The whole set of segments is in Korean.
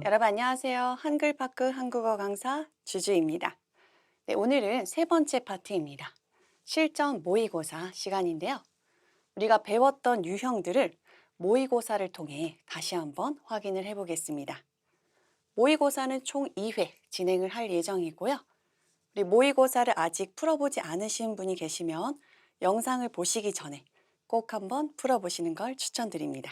여러분 안녕하세요. 한글파크 한국어 강사 주주입니다. 네, 오늘은 세 번째 파트입니다. 실전 모의고사 시간인데요. 우리가 배웠던 유형들을 모의고사를 통해 다시 한번 확인을 해보겠습니다. 모의고사는 총 2회 진행을 할 예정이고요. 우리 모의고사를 아직 풀어보지 않으신 분이 계시면 영상을 보시기 전에 꼭 한번 풀어보시는 걸 추천드립니다.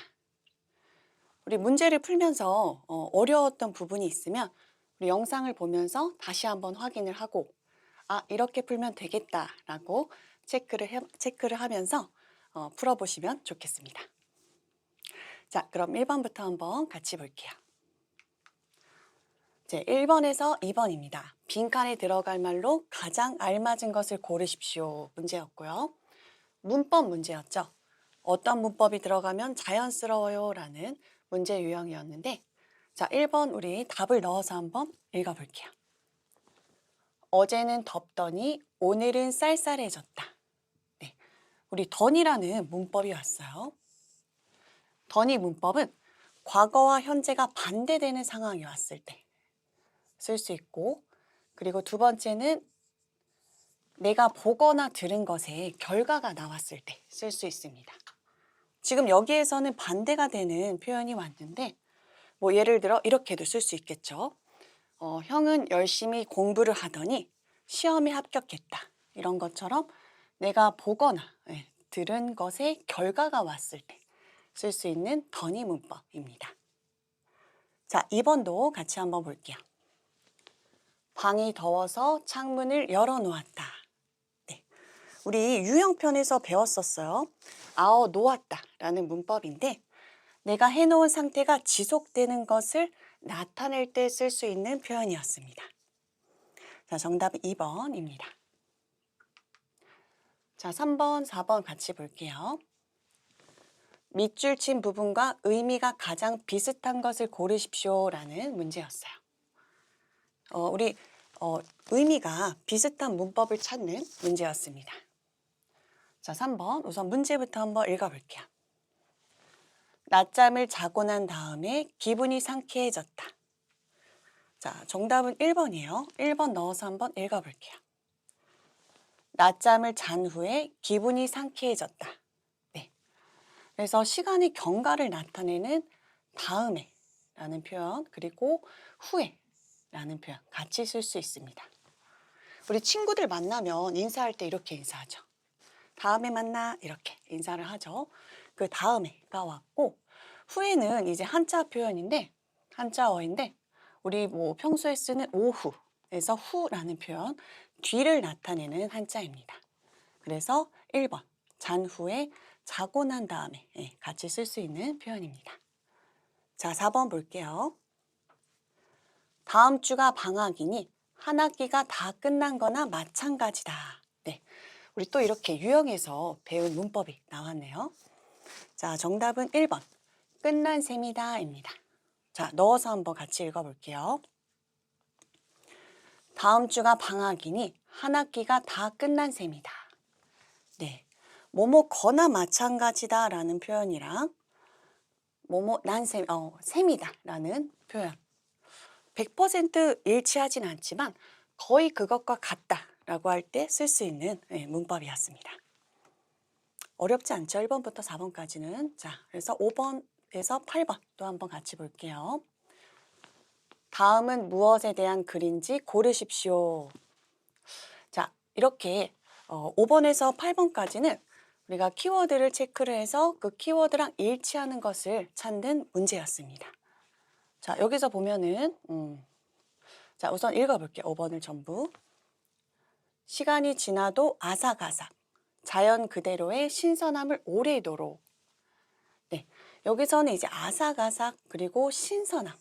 우리 문제를 풀면서 어려웠던 부분이 있으면 우리 영상을 보면서 다시 한번 확인을 하고 이렇게 풀면 되겠다라고 체크를 하면서 풀어보시면 좋겠습니다. 자, 그럼 1번부터 한번 같이 볼게요. 네, 1번에서 2번입니다. 빈칸에 들어갈 말로 가장 알맞은 것을 고르십시오 문제였고요. 문법 문제였죠. 어떤 문법이 들어가면 자연스러워요 라는 문제 유형이었는데 자, 1번 우리 답을 넣어서 한번 읽어볼게요. 어제는 덥더니 오늘은 쌀쌀해졌다. 네, 우리 던이라는 문법이 왔어요. 던이 문법은 과거와 현재가 반대되는 상황이 왔을 때 쓸 수 있고 그리고 두 번째는 내가 보거나 들은 것의 결과가 나왔을 때 쓸 수 있습니다. 지금 여기에서는 반대가 되는 표현이 왔는데 뭐 예를 들어 이렇게도 쓸 수 있겠죠. 형은 열심히 공부를 하더니 시험에 합격했다. 이런 것처럼 내가 보거나 들은 것의 결과가 왔을 때 쓸 수 있는 던이 문법입니다. 자, 2번도 같이 한번 볼게요. 방이 더워서 창문을 열어놓았다. 네, 우리 유형편에서 배웠었어요. 놓았다 라는 문법인데 내가 해놓은 상태가 지속되는 것을 나타낼 때 쓸 수 있는 표현이었습니다. 자, 정답은 2번입니다. 자, 3번, 4번 같이 볼게요. 밑줄 친 부분과 의미가 가장 비슷한 것을 고르십시오 라는 문제였어요. 우리 의미가 비슷한 문법을 찾는 문제였습니다. 자, 3번 우선 문제부터 한번 읽어볼게요. 낮잠을 자고 난 다음에 기분이 상쾌해졌다. 자, 정답은 1번이에요. 1번 넣어서 한번 읽어볼게요. 낮잠을 잔 후에 기분이 상쾌해졌다. 네. 그래서 시간의 경과를 나타내는 다음에 라는 표현 그리고 후에 라는 표현 같이 쓸 수 있습니다. 우리 친구들 만나면 인사할 때 이렇게 인사하죠. 다음에 만나 이렇게 인사를 하죠. 그 다음에가 왔고 후에는 이제 한자 표현인데 한자어인데 우리 뭐 평소에 쓰는 오후에서 후라는 표현 뒤를 나타내는 한자입니다. 그래서 1번 잔 후에 자고 난 다음에 같이 쓸 수 있는 표현입니다. 자, 4번 볼게요. 다음 주가 방학이니 한 학기가 다 끝난 거나 마찬가지다. 네, 우리 또 이렇게 유형에서 배운 문법이 나왔네요. 자, 정답은 1번 끝난 셈이다 입니다. 자, 넣어서 한번 같이 읽어볼게요. 다음 주가 방학이니 한 학기가 다 끝난 셈이다. 네, 뭐뭐 거나 마찬가지다 라는 표현이랑 뭐뭐 셈이다 라는 표현 100% 일치하진 않지만 거의 그것과 같다라고 할 때 쓸 수 있는 문법이었습니다. 어렵지 않죠? 1번부터 4번까지는. 자, 그래서 5번에서 8번 또 한번 같이 볼게요. 다음은 무엇에 대한 글인지 고르십시오. 자, 이렇게 5번에서 8번까지는 우리가 키워드를 체크를 해서 그 키워드랑 일치하는 것을 찾는 문제였습니다. 자, 여기서 보면은 자, 우선 읽어볼게요. 5번을 전부. 시간이 지나도 아삭아삭, 자연 그대로의 신선함을 오래도록. 네, 여기서는 이제 아삭아삭 그리고 신선함,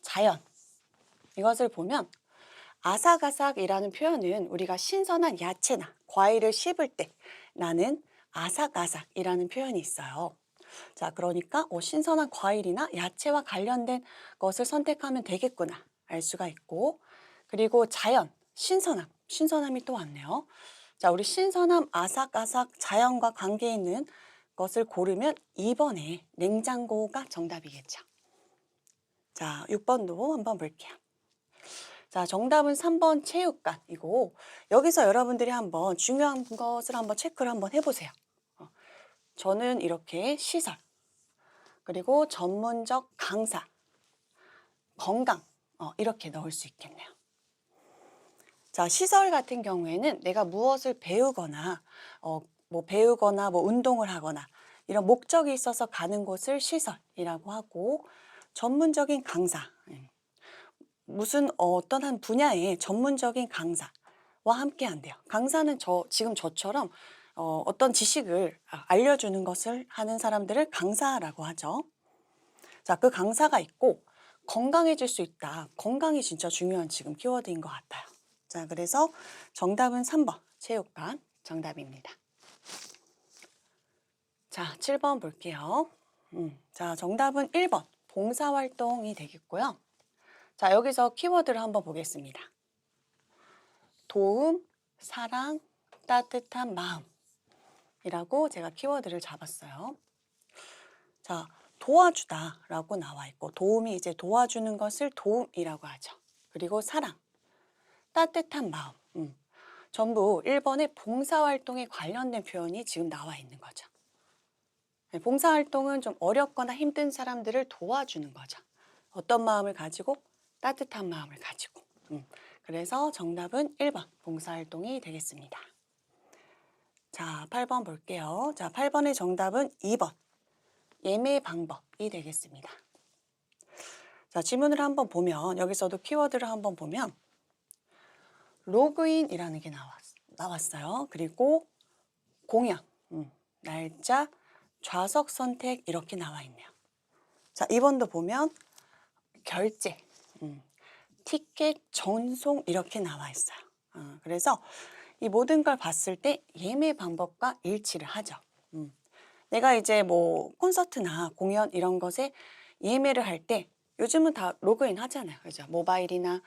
자연 이것을 보면 아삭아삭이라는 표현은 우리가 신선한 야채나 과일을 씹을 때 나는 아삭아삭이라는 표현이 있어요. 자, 그러니까 신선한 과일이나 야채와 관련된 것을 선택하면 되겠구나 알 수가 있고 그리고 자연, 신선함이 또 왔네요. 자, 우리 신선함, 아삭아삭, 자연과 관계 있는 것을 고르면 2번에 냉장고가 정답이겠죠. 자, 6번도 한번 볼게요. 자, 정답은 3번 체육관이고 여기서 여러분들이 한번 중요한 것을 한번 체크를 한번 해보세요. 저는 이렇게 시설, 그리고 전문적 강사, 건강 이렇게 넣을 수 있겠네요. 자, 시설 같은 경우에는 내가 무엇을 배우거나 배우거나 운동을 하거나 이런 목적이 있어서 가는 곳을 시설이라고 하고 전문적인 강사, 무슨 어떤 한 분야의 전문적인 강사와 함께 한대요. 강사는 지금 저처럼 어떤 지식을 알려주는 것을 하는 사람들을 강사라고 하죠. 자, 그 강사가 있고 건강해질 수 있다. 건강이 진짜 중요한 지금 키워드인 것 같아요. 자, 그래서 정답은 3번 체육관 정답입니다. 자, 7번 볼게요. 자, 정답은 1번 봉사활동이 되겠고요. 자, 여기서 키워드를 한번 보겠습니다. 도움, 사랑, 따뜻한 마음이라고 제가 키워드를 잡았어요. 자, 도와주다라고 나와 있고 도움이 이제 도와주는 것을 도움이라고 하죠. 그리고 사랑, 따뜻한 마음, 전부 1번의 봉사활동에 관련된 표현이 지금 나와 있는 거죠. 봉사활동은 좀 어렵거나 힘든 사람들을 도와주는 거죠. 어떤 마음을 가지고? 따뜻한 마음을 가지고. 그래서 정답은 1번 봉사활동이 되겠습니다. 자, 8번 볼게요. 자, 8번의 정답은 2번 예매 방법이 되겠습니다. 자, 지문을 한번 보면 여기서도 키워드를 한번 보면 로그인이라는 게 나왔어요. 그리고 공연, 날짜, 좌석 선택 이렇게 나와 있네요. 자, 2번도 보면 결제, 티켓 전송 이렇게 나와 있어요. 그래서 이 모든 걸 봤을 때 예매 방법과 일치를 하죠. 내가 이제 콘서트나 공연 이런 것에 예매를 할 때 요즘은 다 로그인 하잖아요. 그죠? 모바일이나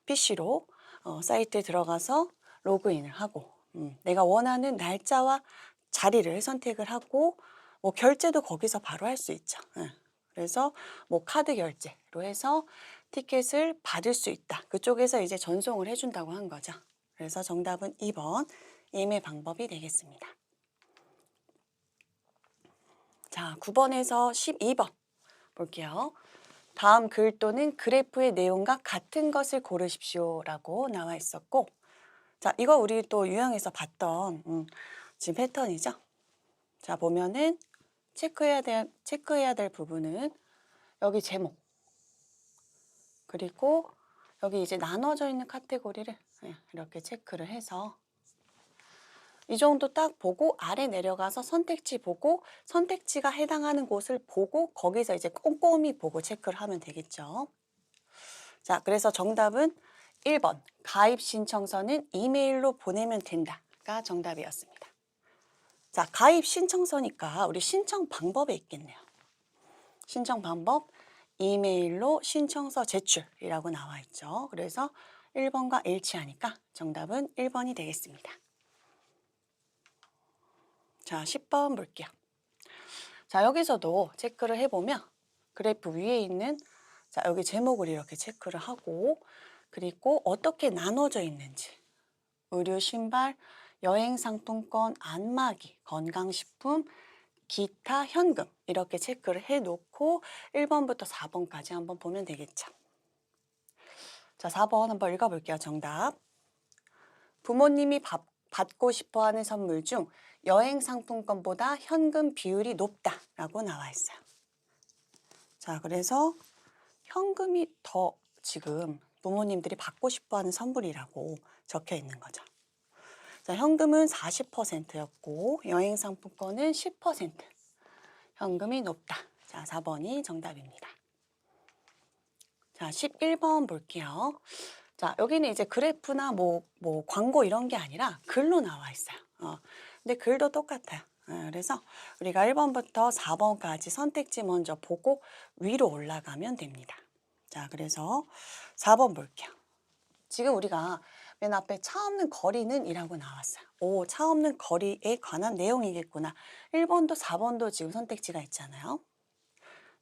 PC로 사이트에 들어가서 로그인을 하고 내가 원하는 날짜와 자리를 선택을 하고 결제도 거기서 바로 할 수 있죠. 그래서 카드 결제로 해서 티켓을 받을 수 있다. 그쪽에서 이제 전송을 해준다고 한 거죠. 그래서 정답은 2번 예매 방법이 되겠습니다. 자, 9번에서 12번 볼게요. 다음 글 또는 그래프의 내용과 같은 것을 고르십시오라고 나와 있었고, 자, 이거 우리 또 유형에서 봤던 지금 패턴이죠. 자, 보면은 체크해야 될 부분은 여기 제목, 그리고 여기 이제 나눠져 있는 카테고리를 이렇게 체크를 해서 이 정도 딱 보고 아래 내려가서 선택지 보고 선택지가 해당하는 곳을 보고 거기서 이제 꼼꼼히 보고 체크를 하면 되겠죠. 자, 그래서 정답은 1번 가입 신청서는 이메일로 보내면 된다가 정답이었습니다. 자, 가입 신청서니까 우리 신청 방법에 있겠네요. 신청 방법 이메일로 신청서 제출이라고 나와 있죠. 그래서 1번과 일치하니까 정답은 1번이 되겠습니다. 자, 10번 볼게요. 자, 여기서도 체크를 해보면 그래프 위에 있는 자, 여기 제목을 이렇게 체크를 하고 그리고 어떻게 나눠져 있는지 의류, 신발, 여행 상품권, 안마기, 건강식품, 기타, 현금 이렇게 체크를 해놓고 1번부터 4번까지 한번 보면 되겠죠. 자, 4번 한번 읽어볼게요. 정답. 부모님이 받고 싶어하는 선물 중 여행 상품권보다 현금 비율이 높다라고 나와 있어요. 자, 그래서 현금이 더 지금 부모님들이 받고 싶어하는 선물이라고 적혀 있는 거죠. 자, 현금은 40%였고 여행 상품권은 10%. 현금이 높다. 자, 4번이 정답입니다. 자, 11번 볼게요. 자, 여기는 이제 그래프나 광고 이런 게 아니라 글로 나와 있어요. 근데 글도 똑같아요. 그래서 우리가 1번부터 4번까지 선택지 먼저 보고 위로 올라가면 됩니다. 자, 그래서 4번 볼게요. 지금 우리가 맨 앞에 차 없는 거리는 이라고 나왔어요. 오, 차 없는 거리에 관한 내용이겠구나. 1번도 4번도 지금 선택지가 있잖아요.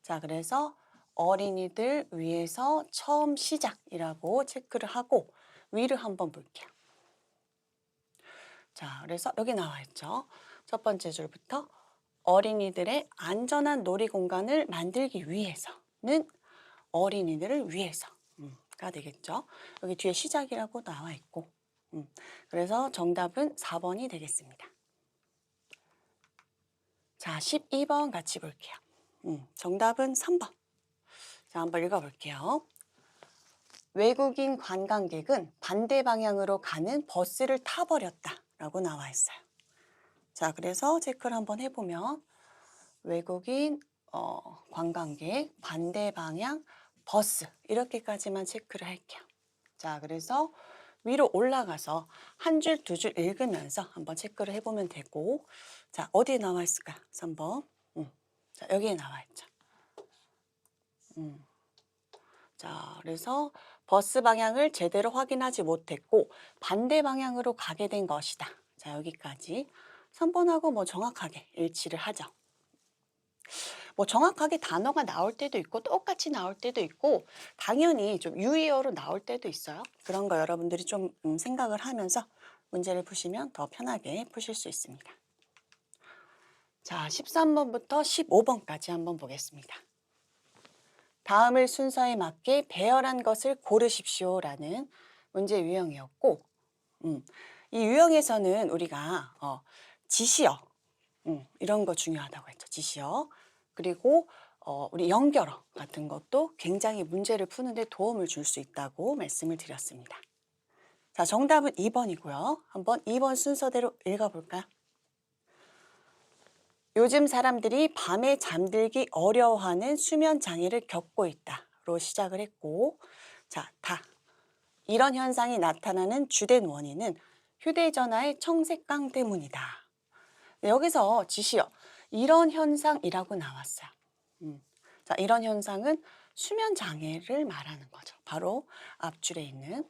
자, 그래서 어린이들 위해서 처음 시작이라고 체크를 하고 위를 한번 볼게요. 자, 그래서 여기 나와 있죠. 첫 번째 줄부터 어린이들의 안전한 놀이 공간을 만들기 위해서는 어린이들을 위해서가 되겠죠. 여기 뒤에 시작이라고 나와 있고 그래서 정답은 4번이 되겠습니다. 자, 12번 같이 볼게요. 정답은 3번. 자, 한번 읽어볼게요. 외국인 관광객은 반대 방향으로 가는 버스를 타버렸다라고 나와 있어요. 자, 그래서 체크를 한번 해보면 외국인 관광객 반대 방향 버스 이렇게까지만 체크를 할게요. 자, 그래서 위로 올라가서 한 줄, 두 줄 읽으면서 한번 체크를 해보면 되고 자, 어디에 나와 있을까요? 3번. 자, 여기에 나와 있죠. 자, 그래서 버스 방향을 제대로 확인하지 못했고 반대 방향으로 가게 된 것이다. 자, 여기까지 3번하고 뭐 정확하게 일치를 하죠. 뭐 정확하게 단어가 나올 때도 있고 똑같이 나올 때도 있고 당연히 좀 유의어로 나올 때도 있어요. 그런 거 여러분들이 좀 생각을 하면서 문제를 푸시면 더 편하게 푸실 수 있습니다. 자, 13번부터 15번까지 한번 보겠습니다. 다음을 순서에 맞게 배열한 것을 고르십시오라는 문제 유형이었고 이 유형에서는 우리가 지시어 이런 거 중요하다고 했죠. 지시어. 그리고 우리 연결어 같은 것도 굉장히 문제를 푸는데 도움을 줄 수 있다고 말씀을 드렸습니다. 자, 정답은 2번이고요. 한번 2번 순서대로 읽어볼까요? 요즘 사람들이 밤에 잠들기 어려워하는 수면 장애를 겪고 있다로 시작을 했고 자, 이런 현상이 나타나는 주된 원인은 휴대전화의 청색광 때문이다. 여기서 지시어 이런 현상이라고 나왔어요. 자, 이런 현상은 수면 장애를 말하는 거죠. 바로 앞줄에 있는.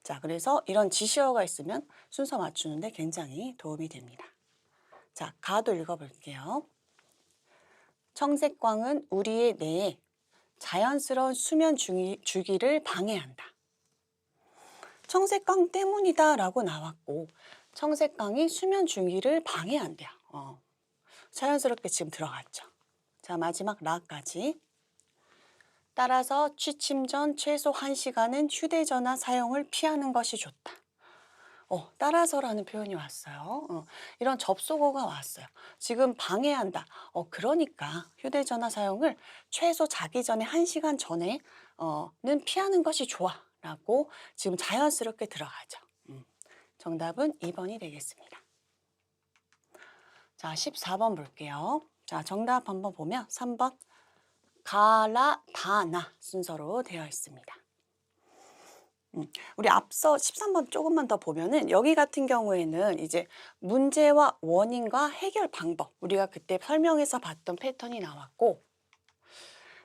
자, 그래서 이런 지시어가 있으면 순서 맞추는데 굉장히 도움이 됩니다. 자, 가도 읽어볼게요. 청색광은 우리의 뇌에 자연스러운 수면 주기를 방해한다. 청색광 때문이다 라고 나왔고 청색광이 수면 주기를 방해한대요. 자연스럽게 지금 들어갔죠. 자, 마지막 라까지. 따라서 취침 전 최소 1시간은 휴대전화 사용을 피하는 것이 좋다. 따라서라는 표현이 왔어요. 이런 접속어가 왔어요. 지금 방해한다. 그러니까 휴대전화 사용을 최소 자기 전에 1시간 전에는 피하는 것이 좋아. 라고 지금 자연스럽게 들어가죠. 정답은 2번이 되겠습니다. 자, 14번 볼게요. 자, 정답 한번 보면 3번 가라, 다나 순서로 되어 있습니다. 우리 앞서 13번 조금만 더 보면은 여기 같은 경우에는 이제 문제와 원인과 해결 방법 우리가 그때 설명해서 봤던 패턴이 나왔고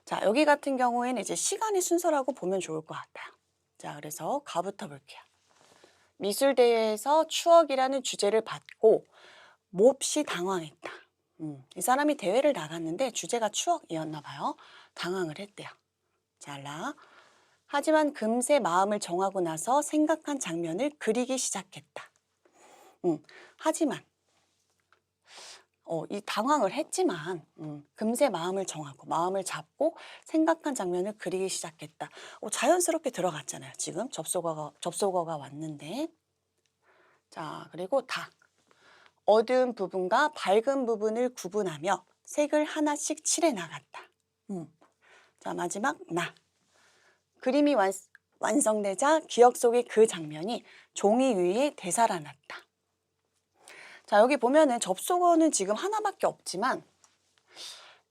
자, 여기 같은 경우에는 이제 시간의 순서라고 보면 좋을 것 같아요. 자, 그래서 가부터 볼게요. 미술대회에서 추억이라는 주제를 받고 몹시 당황했다. 이 사람이 대회를 나갔는데 주제가 추억이었나 봐요. 당황을 했대요. 잘라. 하지만 금세 마음을 정하고 나서 생각한 장면을 그리기 시작했다. 하지만 이 당황을 했지만 금세 마음을 정하고 마음을 잡고 생각한 장면을 그리기 시작했다. 자연스럽게 들어갔잖아요. 지금 접속어가 왔는데 자, 그리고 어두운 부분과 밝은 부분을 구분하며 색을 하나씩 칠해 나갔다. 자, 마지막 그림이 완성되자 기억 속의 그 장면이 종이 위에 되살아났다. 자, 여기 보면은 접속어는 지금 하나밖에 없지만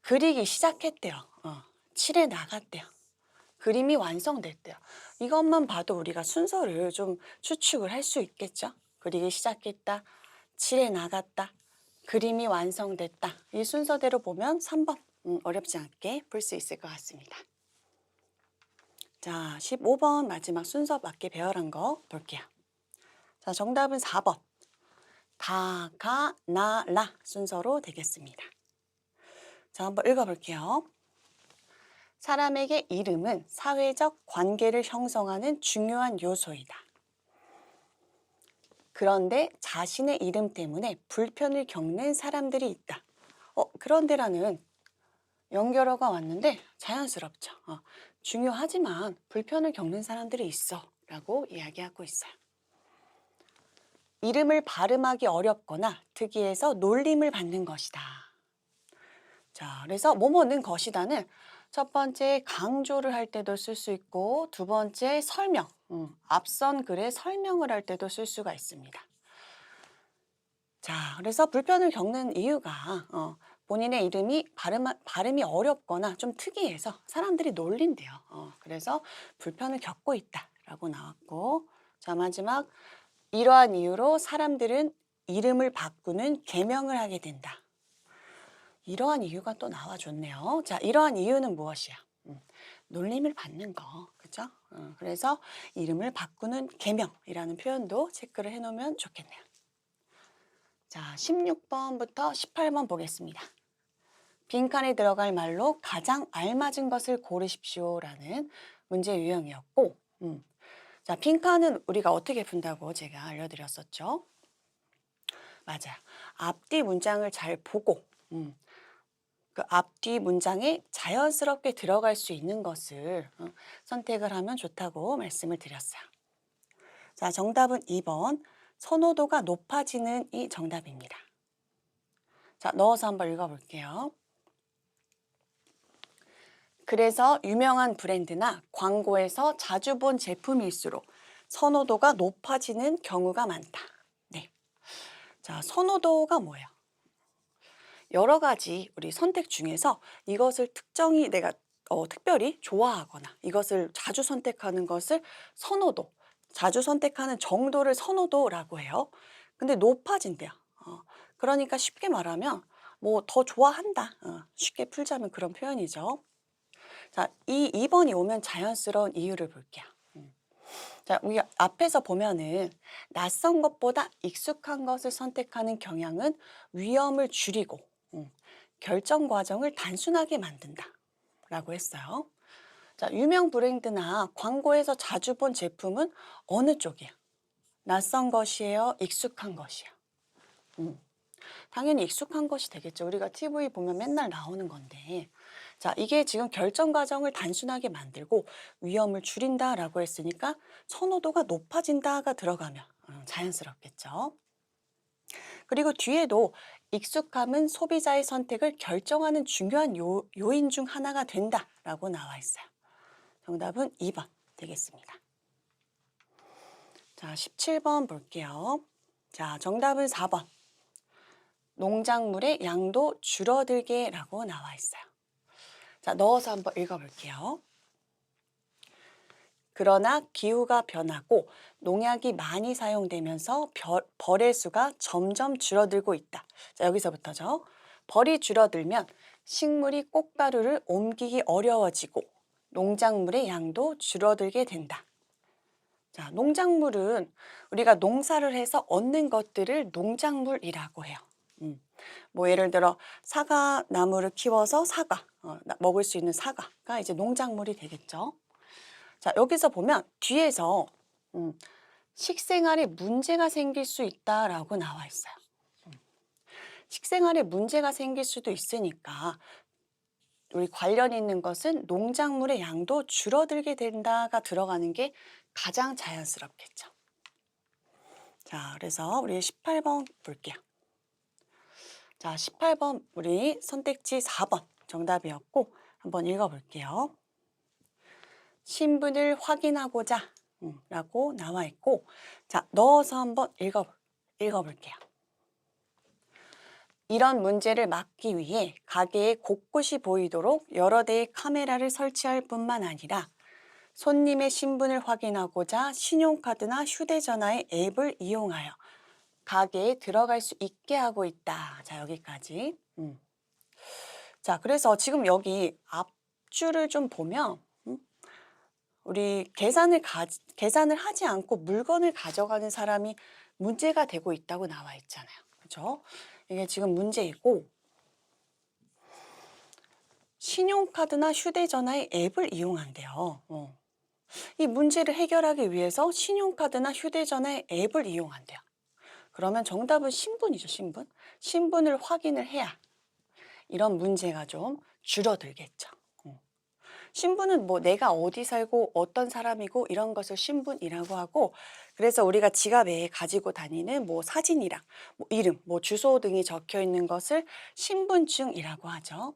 그리기 시작했대요. 칠해 나갔대요. 그림이 완성됐대요. 이것만 봐도 우리가 순서를 좀 추측을 할 수 있겠죠. 그리기 시작했다. 칠해 나갔다. 그림이 완성됐다. 이 순서대로 보면 3번 어렵지 않게 풀 수 있을 것 같습니다. 자, 15번 마지막 순서 맞게 배열한 거 볼게요. 자, 정답은 4번. 다가나라 순서로 되겠습니다. 자, 한번 읽어볼게요. 사람에게 이름은 사회적 관계를 형성하는 중요한 요소이다. 그런데 자신의 이름 때문에 불편을 겪는 사람들이 있다. 그런데라는 연결어가 왔는데 자연스럽죠. 중요하지만 불편을 겪는 사람들이 있어 라고 이야기하고 있어요. 이름을 발음하기 어렵거나 특이해서 놀림을 받는 것이다. 자, 그래서 뭐뭐는 것이다는 첫 번째 강조를 할 때도 쓸 수 있고 두 번째 설명, 앞선 글에 설명을 할 때도 쓸 수가 있습니다. 자, 그래서 불편을 겪는 이유가 본인의 이름이 발음이 어렵거나 좀 특이해서 사람들이 놀린대요. 그래서 불편을 겪고 있다라고 나왔고, 자, 마지막 이러한 이유로 사람들은 이름을 바꾸는 계명을 하게 된다. 이러한 이유가 또 나와줬네요. 자, 이러한 이유는 무엇이야? 놀림을 받는 거, 그죠? 그래서 이름을 바꾸는 계명이라는 표현도 체크를 해놓으면 좋겠네요. 자, 16번부터 18번 보겠습니다. 빈칸에 들어갈 말로 가장 알맞은 것을 고르십시오라는 문제 유형이었고, 자, 빈칸은 우리가 어떻게 푼다고 제가 알려드렸었죠. 맞아요. 앞뒤 문장을 잘 보고, 그 앞뒤 문장에 자연스럽게 들어갈 수 있는 것을 선택을 하면 좋다고 말씀을 드렸어요. 자, 정답은 2번. 선호도가 높아지는 이 정답입니다. 자, 넣어서 한번 읽어볼게요. 그래서 유명한 브랜드나 광고에서 자주 본 제품일수록 선호도가 높아지는 경우가 많다. 네. 자, 선호도가 뭐예요? 여러 가지 우리 선택 중에서 이것을 내가 특별히 좋아하거나 이것을 자주 선택하는 것을 선호도, 자주 선택하는 정도를 선호도라고 해요. 근데 높아진대요. 그러니까 쉽게 말하면 뭐 더 좋아한다. 쉽게 풀자면 그런 표현이죠. 자, 이 2번이 오면 자연스러운 이유를 볼게요. 자, 우리 앞에서 보면은 낯선 것보다 익숙한 것을 선택하는 경향은 위험을 줄이고 결정 과정을 단순하게 만든다 라고 했어요. 자, 유명 브랜드나 광고에서 자주 본 제품은 어느 쪽이에요? 낯선 것이에요? 익숙한 것이에요? 당연히 익숙한 것이 되겠죠. 우리가 TV 보면 맨날 나오는 건데. 자, 이게 지금 결정 과정을 단순하게 만들고 위험을 줄인다라고 했으니까 선호도가 높아진다가 들어가면 자연스럽겠죠. 그리고 뒤에도 익숙함은 소비자의 선택을 결정하는 중요한 요인 중 하나가 된다라고 나와 있어요. 정답은 2번 되겠습니다. 자, 17번 볼게요. 자, 정답은 4번. 농작물의 양도 줄어들게라고 나와 있어요. 자, 넣어서 한번 읽어볼게요. 그러나 기후가 변하고 농약이 많이 사용되면서 벌의 수가 점점 줄어들고 있다. 자, 여기서부터죠. 벌이 줄어들면 식물이 꽃가루를 옮기기 어려워지고 농작물의 양도 줄어들게 된다. 자, 농작물은 우리가 농사를 해서 얻는 것들을 농작물이라고 해요. 뭐 예를 들어 사과 나무를 키워서 먹을 수 있는 사과가 이제 농작물이 되겠죠. 자, 여기서 보면 뒤에서 식생활에 문제가 생길 수 있다라고 나와 있어요. 식생활에 문제가 생길 수도 있으니까 우리 관련 있는 것은 농작물의 양도 줄어들게 된다가 들어가는 게 가장 자연스럽겠죠. 자, 그래서 우리 18번 볼게요. 자, 18번 우리 선택지 4번 정답이었고 한번 읽어볼게요. 신분을 확인하고자 라고 나와 있고, 자, 넣어서 한번 읽어볼게요. 이런 문제를 막기 위해 가게에 곳곳이 보이도록 여러 대의 카메라를 설치할 뿐만 아니라 손님의 신분을 확인하고자 신용카드나 휴대전화의 앱을 이용하여 가게에 들어갈 수 있게 하고 있다. 자, 여기까지. 자, 그래서 지금 여기 앞줄을 좀 보면 우리 계산을 하지 않고 물건을 가져가는 사람이 문제가 되고 있다고 나와 있잖아요. 그렇죠? 이게 지금 문제이고 신용카드나 휴대전화의 앱을 이용한대요. 이 문제를 해결하기 위해서 신용카드나 휴대전화의 앱을 이용한대요. 그러면 정답은 신분이죠, 신분. 신분을 확인을 해야 이런 문제가 좀 줄어들겠죠. 신분은 뭐 내가 어디 살고 어떤 사람이고 이런 것을 신분이라고 하고, 그래서 우리가 지갑에 가지고 다니는 뭐 사진이랑 뭐 이름, 뭐 주소 등이 적혀 있는 것을 신분증이라고 하죠.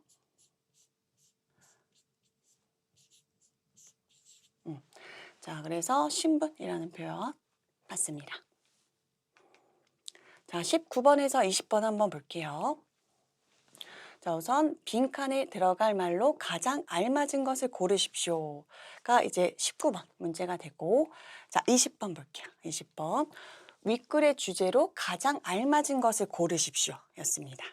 자, 그래서 신분이라는 표현 맞습니다. 자, 19번에서 20번 한번 볼게요. 자, 우선 빈칸에 들어갈 말로 가장 알맞은 것을 고르십시오가 이제 19번 문제가 되고, 자, 20번 볼게요. 20번. 윗글의 주제로 가장 알맞은 것을 고르십시오 였습니다.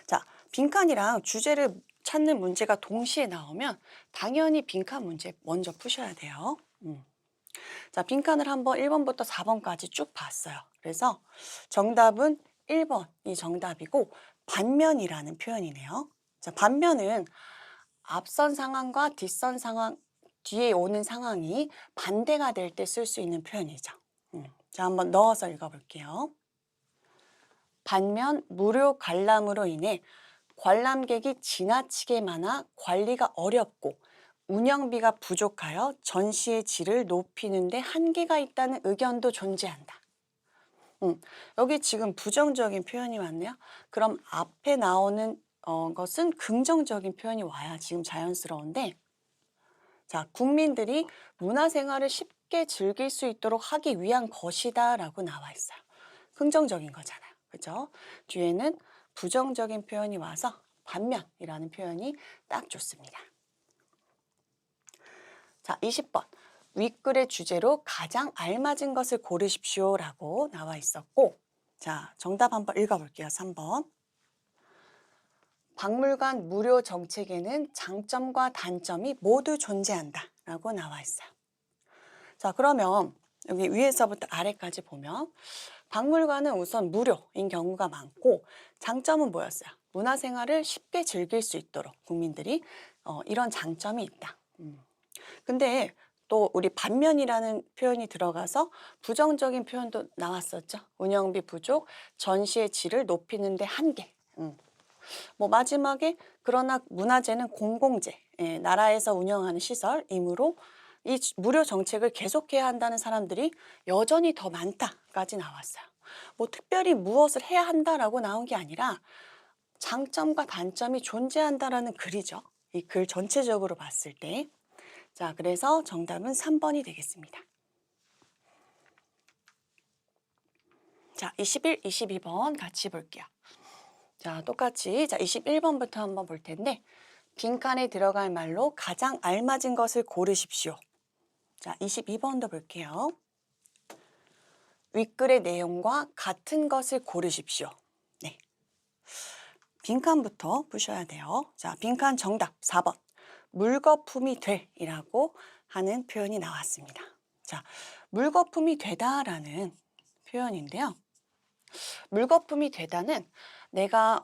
자, 빈칸이랑 주제를 찾는 문제가 동시에 나오면 당연히 빈칸 문제 먼저 푸셔야 돼요. 자, 빈칸을 한번 1번부터 4번까지 쭉 봤어요. 그래서 정답은 1번이 정답이고, 반면이라는 표현이네요. 자, 반면은 앞선 상황과 뒷선 상황, 뒤에 오는 상황이 반대가 될 때 쓸 수 있는 표현이죠. 자, 한번 넣어서 읽어볼게요. 반면 무료 관람으로 인해 관람객이 지나치게 많아 관리가 어렵고 운영비가 부족하여 전시의 질을 높이는 데 한계가 있다는 의견도 존재한다. 여기 지금 부정적인 표현이 왔네요. 그럼 앞에 나오는 것은 긍정적인 표현이 와야 지금 자연스러운데, 자, 국민들이 문화생활을 쉽게 즐길 수 있도록 하기 위한 것이다 라고 나와 있어요. 긍정적인 거잖아요. 그죠? 뒤에는 부정적인 표현이 와서 반면이라는 표현이 딱 좋습니다. 자, 20번. 윗글의 주제로 가장 알맞은 것을 고르십시오 라고 나와 있었고, 자, 정답 한번 읽어볼게요. 3번. 박물관 무료 정책에는 장점과 단점이 모두 존재한다 라고 나와 있어요. 자, 그러면 여기 위에서부터 아래까지 보면 박물관은 우선 무료인 경우가 많고, 장점은 뭐였어요? 문화생활을 쉽게 즐길 수 있도록 국민들이 이런 장점이 있다. 근데 또 우리 반면이라는 표현이 들어가서 부정적인 표현도 나왔었죠. 운영비 부족, 전시의 질을 높이는 데 한계. 뭐 마지막에 그러나 문화재는 공공재, 나라에서 운영하는 시설이므로 이 무료 정책을 계속해야 한다는 사람들이 여전히 더 많다까지 나왔어요. 뭐 특별히 무엇을 해야 한다라고 나온 게 아니라 장점과 단점이 존재한다라는 글이죠. 이 글 전체적으로 봤을 때. 자, 그래서 정답은 3번이 되겠습니다. 자, 21, 22번 같이 볼게요. 자, 똑같이 자 21번부터 한번 볼 텐데, 빈칸에 들어갈 말로 가장 알맞은 것을 고르십시오. 자, 22번도 볼게요. 윗글의 내용과 같은 것을 고르십시오. 네. 빈칸부터 푸셔야 돼요. 자, 빈칸 정답 4번. 물거품이 될이라고 하는 표현이 나왔습니다. 자, 물거품이 되다라는 표현인데요. 물거품이 되다는 내가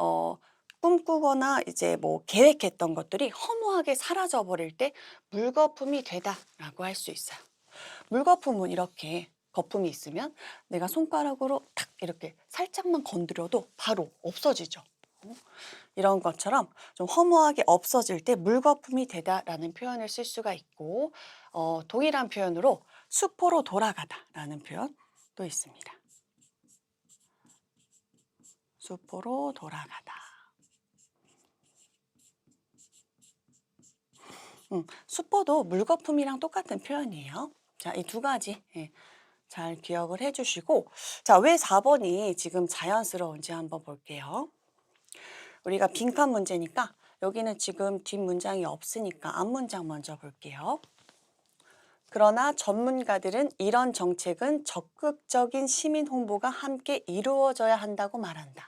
꿈꾸거나 이제 뭐 계획했던 것들이 허무하게 사라져 버릴 때 물거품이 되다라고 할 수 있어요. 물거품은 이렇게 거품이 있으면 내가 손가락으로 탁 이렇게 살짝만 건드려도 바로 없어지죠. 이런 것처럼 좀 허무하게 없어질 때 물거품이 되다라는 표현을 쓸 수가 있고, 동일한 표현으로 수포로 돌아가다라는 표현도 있습니다. 수포로 돌아가다. 수포도 물거품이랑 똑같은 표현이에요. 자, 이 두 가지 잘 기억을 해주시고, 자, 왜 4번이 지금 자연스러운지 한번 볼게요. 우리가 빈칸 문제니까 여기는 지금 뒷문장이 없으니까 앞문장 먼저 볼게요. 그러나 전문가들은 이런 정책은 적극적인 시민 홍보가 함께 이루어져야 한다고 말한다.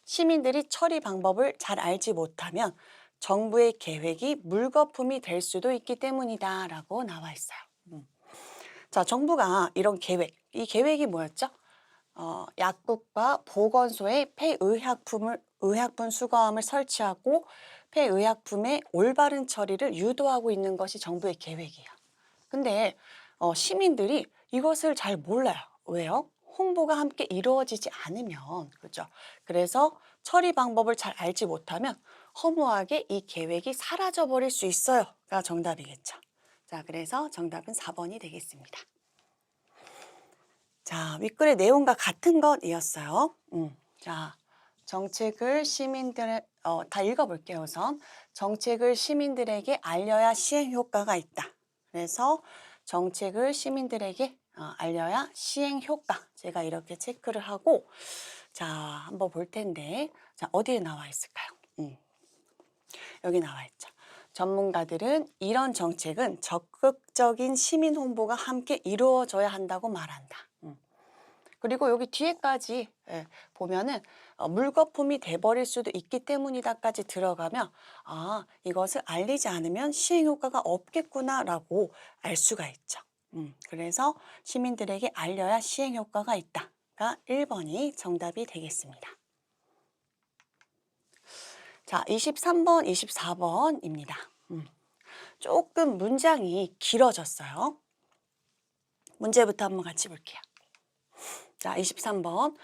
시민들이 처리 방법을 잘 알지 못하면 정부의 계획이 물거품이 될 수도 있기 때문이다 라고 나와 있어요. 자, 정부가 이런 계획, 이 계획이 뭐였죠? 약국과 보건소의 폐의약품을 의약품 수거함을 설치하고 폐의약품의 올바른 처리를 유도하고 있는 것이 정부의 계획이에요. 근데 시민들이 이것을 잘 몰라요. 왜요? 홍보가 함께 이루어지지 않으면, 그죠? 그래서 처리 방법을 잘 알지 못하면 허무하게 이 계획이 사라져 버릴 수 있어요가 정답이겠죠. 자, 그래서 정답은 4번이 되겠습니다. 자, 윗글의 내용과 같은 것이었어요. 자, 정책을 다 읽어볼게요, 우선. 정책을 시민들에게 알려야 시행 효과가 있다. 그래서 정책을 시민들에게 알려야 시행 효과. 제가 이렇게 체크를 하고, 자, 한번 볼 텐데, 자, 어디에 나와 있을까요? 여기 나와 있죠. 전문가들은 이런 정책은 적극적인 시민 홍보가 함께 이루어져야 한다고 말한다. 그리고 여기 뒤에까지 보면은 물거품이 돼버릴 수도 있기 때문이다까지 들어가면 이것을 알리지 않으면 시행 효과가 없겠구나라고 알 수가 있죠. 그래서 시민들에게 알려야 시행 효과가 있다가 1번이 정답이 되겠습니다. 자, 23번, 24번입니다. 조금 문장이 길어졌어요. 문제부터 한번 같이 볼게요. 자, 23번.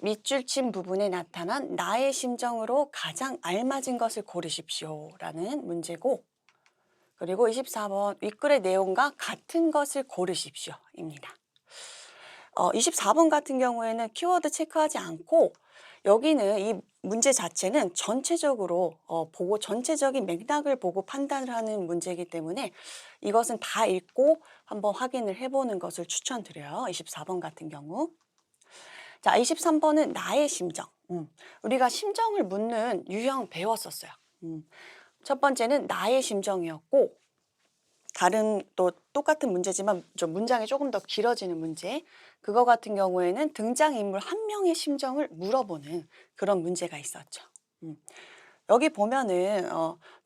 밑줄 친 부분에 나타난 나의 심정으로 가장 알맞은 것을 고르십시오 라는 문제고, 그리고 24번 윗글의 내용과 같은 것을 고르십시오 입니다. 24번 같은 경우에는 키워드 체크하지 않고 여기는 이 문제 자체는 전체적으로 보고 전체적인 맥락을 보고 판단을 하는 문제이기 때문에 이것은 다 읽고 한번 확인을 해보는 것을 추천드려요. 24번 같은 경우. 자, 23번은 나의 심정. 우리가 심정을 묻는 유형 배웠었어요. 첫 번째는 나의 심정이었고, 다른 또 똑같은 문제지만 좀 문장이 조금 더 길어지는 문제. 그거 같은 경우에는 등장인물 한 명의 심정을 물어보는 그런 문제가 있었죠. 여기 보면은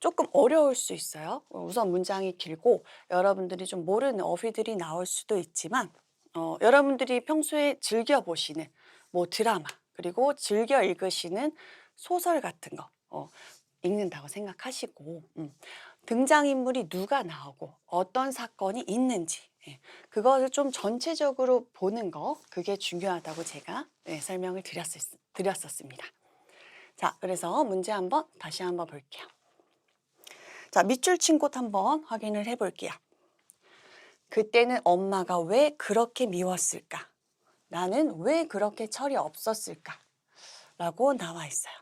조금 어려울 수 있어요. 우선 문장이 길고 여러분들이 좀 모르는 어휘들이 나올 수도 있지만 여러분들이 평소에 즐겨 보시는 뭐 드라마 그리고 즐겨 읽으시는 소설 같은 거 읽는다고 생각하시고 등장인물이 누가 나오고 어떤 사건이 있는지 그것을 좀 전체적으로 보는 거 그게 중요하다고 제가 설명을 드렸었습니다. 자, 그래서 문제 다시 한번 볼게요. 자, 밑줄 친 곳 한번 확인을 해볼게요. 그때는 엄마가 왜 그렇게 미웠을까? 나는 왜 그렇게 철이 없었을까? 라고 나와 있어요.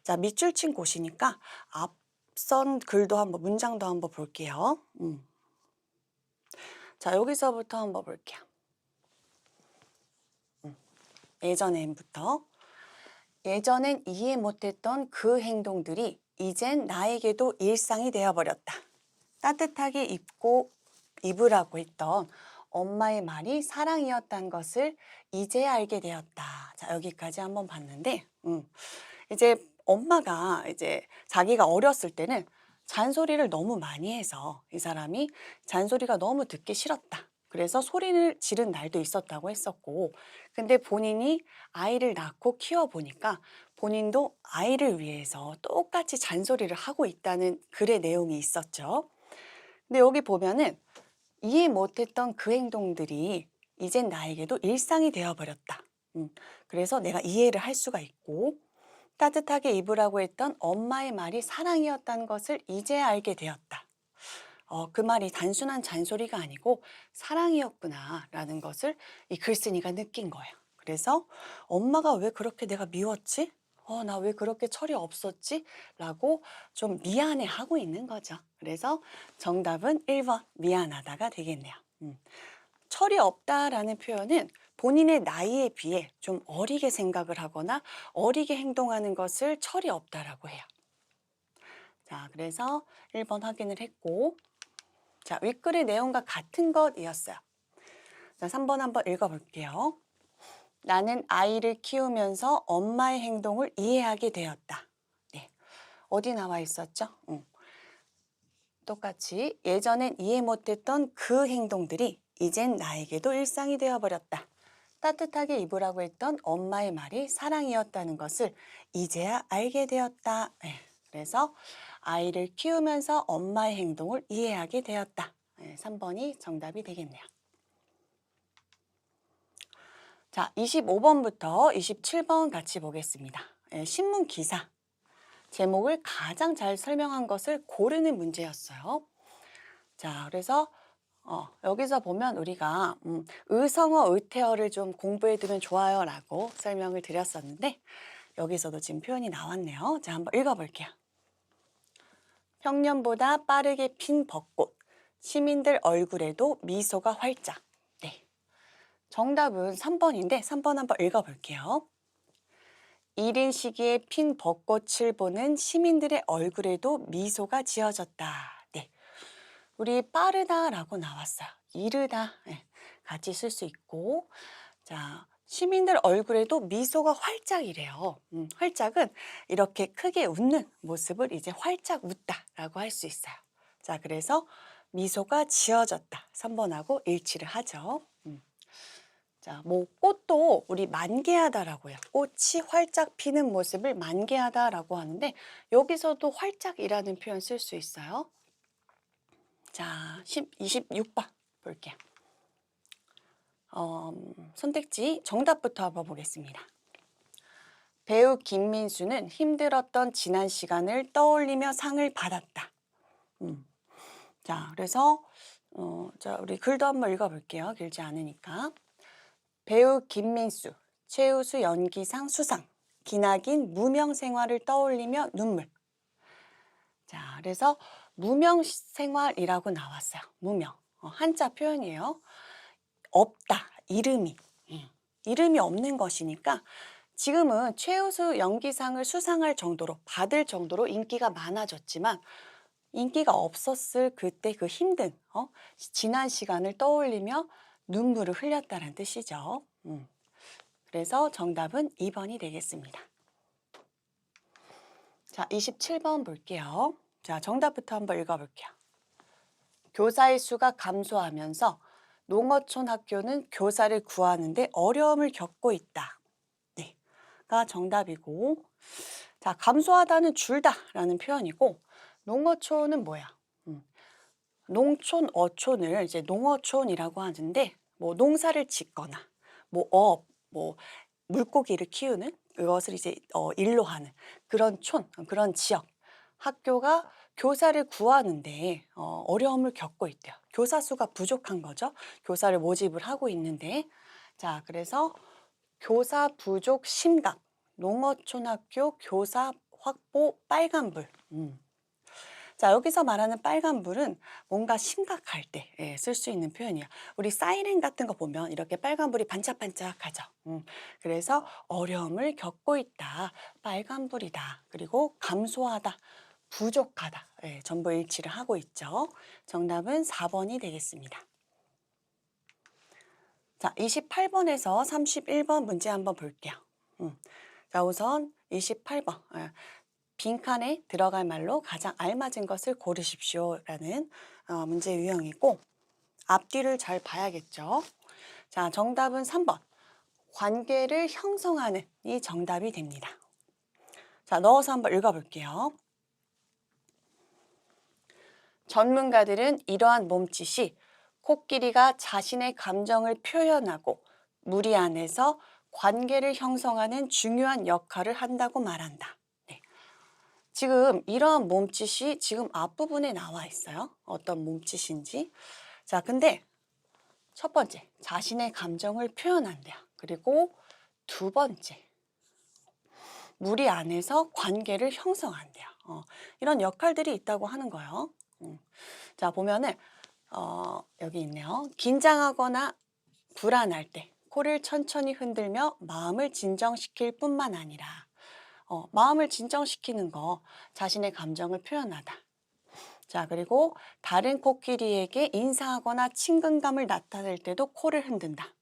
자, 밑줄 친 곳이니까 앞선 글도 한번, 문장도 한번 볼게요. 자, 여기서부터 한번 볼게요. 예전엔부터. 예전엔 이해 못했던 그 행동들이 이젠 나에게도 일상이 되어버렸다. 따뜻하게 입으라고 했던 엄마의 말이 사랑이었다는 것을 이제 알게 되었다. 자, 여기까지 한번 봤는데, 이제 엄마가 이제 자기가 어렸을 때는 잔소리를 너무 많이 해서 이 사람이 잔소리가 너무 듣기 싫었다. 그래서 소리를 지른 날도 있었다고 했었고, 근데 본인이 아이를 낳고 키워보니까 본인도 아이를 위해서 똑같이 잔소리를 하고 있다는 글의 내용이 있었죠. 근데 여기 보면은 이해 못했던 그 행동들이 이젠 나에게도 일상이 되어버렸다. 그래서 내가 이해를 할 수가 있고 따뜻하게 입으라고 했던 엄마의 말이 사랑이었다는 것을 이제 알게 되었다. 그 말이 단순한 잔소리가 아니고 사랑이었구나라는 것을 이 글쓴이가 느낀 거예요. 그래서 엄마가 왜 그렇게 내가 미웠지? 나 왜 그렇게 철이 없었지? 라고 좀 미안해하고 있는 거죠. 그래서 정답은 1번 미안하다가 되겠네요. 철이 없다라는 표현은 본인의 나이에 비해 좀 어리게 생각을 하거나 어리게 행동하는 것을 철이 없다라고 해요. 자, 그래서 1번 확인을 했고, 자, 윗글의 내용과 같은 것이었어요. 자, 3번 한번 읽어볼게요. 나는 아이를 키우면서 엄마의 행동을 이해하게 되었다. 네. 어디 나와 있었죠? 똑같이 예전엔 이해 못했던 그 행동들이 이젠 나에게도 일상이 되어버렸다. 따뜻하게 입으라고 했던 엄마의 말이 사랑이었다는 것을 이제야 알게 되었다. 네, 그래서 아이를 키우면서 엄마의 행동을 이해하게 되었다. 네, 3번이 정답이 되겠네요. 자, 25번부터 27번 같이 보겠습니다. 네, 신문 기사. 제목을 가장 잘 설명한 것을 고르는 문제였어요. 자, 그래서 여기서 보면 우리가 의성어, 의태어를 좀 공부해두면 좋아요 라고 설명을 드렸었는데 여기서도 지금 표현이 나왔네요. 자, 한번 읽어볼게요. 평년보다 빠르게 핀 벚꽃, 시민들 얼굴에도 미소가 활짝. 네, 정답은 3번인데 3번 한번 읽어볼게요. 이른 시기에 핀 벚꽃을 보는 시민들의 얼굴에도 미소가 지어졌다. 네, 우리 빠르다라고 나왔어요. 이르다 네, 같이 쓸 수 있고, 자 시민들 얼굴에도 미소가 활짝이래요. 활짝은 이렇게 크게 웃는 모습을 이제 활짝 웃다라고 할 수 있어요. 자 그래서 미소가 지어졌다. 3번하고 일치를 하죠. 자, 뭐 꽃도 우리 만개하다라고 해요. 꽃이 활짝 피는 모습을 만개하다라고 하는데 여기서도 활짝이라는 표현 쓸 수 있어요. 자, 26번 볼게요. 선택지 정답부터 한번 보겠습니다. 배우 김민수는 힘들었던 지난 시간을 떠올리며 상을 받았다. 자, 그래서 자, 우리 글도 한번 읽어볼게요. 길지 않으니까. 배우 김민수, 최우수 연기상 수상, 기나긴 무명 생활을 떠올리며 눈물. 자, 그래서 무명 생활이라고 나왔어요. 무명. 한자 표현이에요. 없다, 이름이. 이름이 없는 것이니까 지금은 최우수 연기상을 수상할 정도로, 받을 정도로 인기가 많아졌지만 인기가 없었을 그때 그 힘든 지난 시간을 떠올리며 눈물을 흘렸다는 뜻이죠. 그래서 정답은 2번이 되겠습니다. 자, 27번 볼게요. 자, 정답부터 한번 읽어볼게요. 교사의 수가 감소하면서 농어촌 학교는 교사를 구하는데 어려움을 겪고 있다. 네, 가 정답이고, 자, 감소하다는 줄다라는 표현이고, 농어촌은 뭐야? 농촌, 어촌을 이제 농어촌이라고 하는데, 뭐 농사를 짓거나, 뭐 물고기를 키우는 그것을 이제 일로 하는 그런 촌, 그런 지역. 학교가 교사를 구하는데 어려움을 겪고 있대요. 교사 수가 부족한 거죠. 교사를 모집을 하고 있는데, 자, 그래서 교사 부족 심각, 농어촌학교 교사 확보 빨간불. 자, 여기서 말하는 빨간불은 뭔가 심각할 때 쓸 수 있는 표현이에요. 우리 사이렌 같은 거 보면 이렇게 빨간불이 반짝반짝하죠. 그래서 어려움을 겪고 있다. 빨간불이다. 그리고 감소하다. 부족하다. 전부 일치를 하고 있죠. 정답은 4번이 되겠습니다. 자, 28번에서 31번 문제 한번 볼게요. 자, 우선 28번. 빈칸에 들어갈 말로 가장 알맞은 것을 고르십시오라는 문제 유형이고, 앞뒤를 잘 봐야겠죠. 자, 정답은 3번. 관계를 형성하는 이 정답이 됩니다. 자, 넣어서 한번 읽어볼게요. 전문가들은 이러한 몸짓이 코끼리가 자신의 감정을 표현하고 무리 안에서 관계를 형성하는 중요한 역할을 한다고 말한다. 네. 지금 이러한 몸짓이 지금 앞부분에 나와 있어요. 어떤 몸짓인지. 자, 근데 첫 번째, 자신의 감정을 표현한대요. 그리고 두 번째, 무리 안에서 관계를 형성한대요. 이런 역할들이 있다고 하는 거예요. 자, 보면은 여기 있네요. 긴장하거나 불안할 때 코를 천천히 흔들며 마음을 진정시킬 뿐만 아니라 마음을 진정시키는 거, 자신의 감정을 표현하다. 자, 그리고 다른 코끼리에게 인사하거나 친근감을 나타낼 때도 코를 흔든다.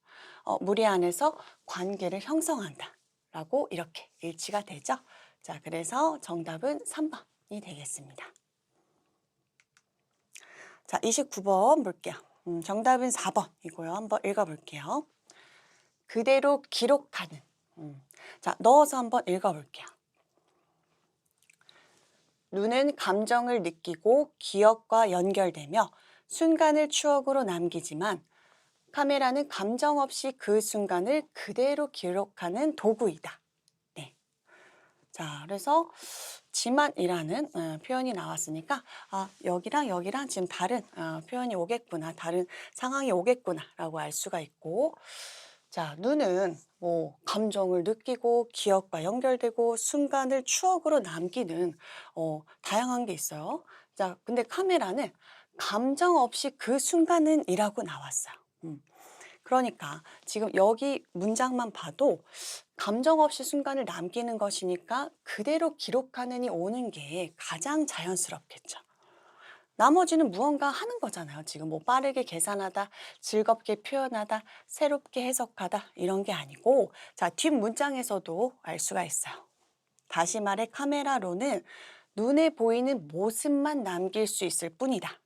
무리 안에서 관계를 형성한다. 라고 이렇게 일치가 되죠. 자, 그래서 정답은 3번이 되겠습니다. 자, 29번 볼게요. 정답은 4번이고요. 한번 읽어볼게요. 그대로 기록하는. 자, 넣어서 한번 읽어볼게요. 눈은 감정을 느끼고 기억과 연결되며 순간을 추억으로 남기지만 카메라는 감정 없이 그 순간을 그대로 기록하는 도구이다. 네. 자, 그래서 지만이라는 표현이 나왔으니까 여기랑 여기랑 지금 다른 표현이 오겠구나, 다른 상황이 오겠구나라고 알 수가 있고, 자, 눈은 뭐 감정을 느끼고 기억과 연결되고 순간을 추억으로 남기는 다양한 게 있어요. 자, 근데 카메라는 감정 없이 그 순간은이라고 나왔어요. 그러니까 지금 여기 문장만 봐도 감정 없이 순간을 남기는 것이니까 그대로 기록하는이 오는 게 가장 자연스럽겠죠. 나머지는 무언가 하는 거잖아요. 지금 뭐 빠르게 계산하다, 즐겁게 표현하다, 새롭게 해석하다 이런 게 아니고, 자, 뒷문장에서도 알 수가 있어요. 다시 말해 카메라로는 눈에 보이는 모습만 남길 수 있을 뿐이다.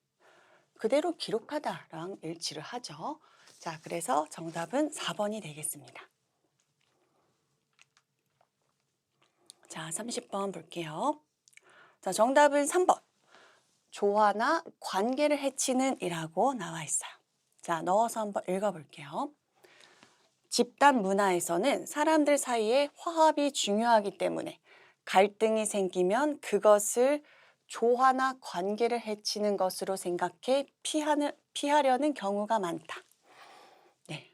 그대로 기록하다랑 일치를 하죠. 자, 그래서 정답은 4번이 되겠습니다. 자, 30번 볼게요. 자, 정답은 3번. 조화나 관계를 해치는 이라고 나와 있어요. 자, 넣어서 한번 읽어볼게요. 집단 문화에서는 사람들 사이에 화합이 중요하기 때문에 갈등이 생기면 그것을 조화나 관계를 해치는 것으로 생각해 피하려는 경우가 많다. 네.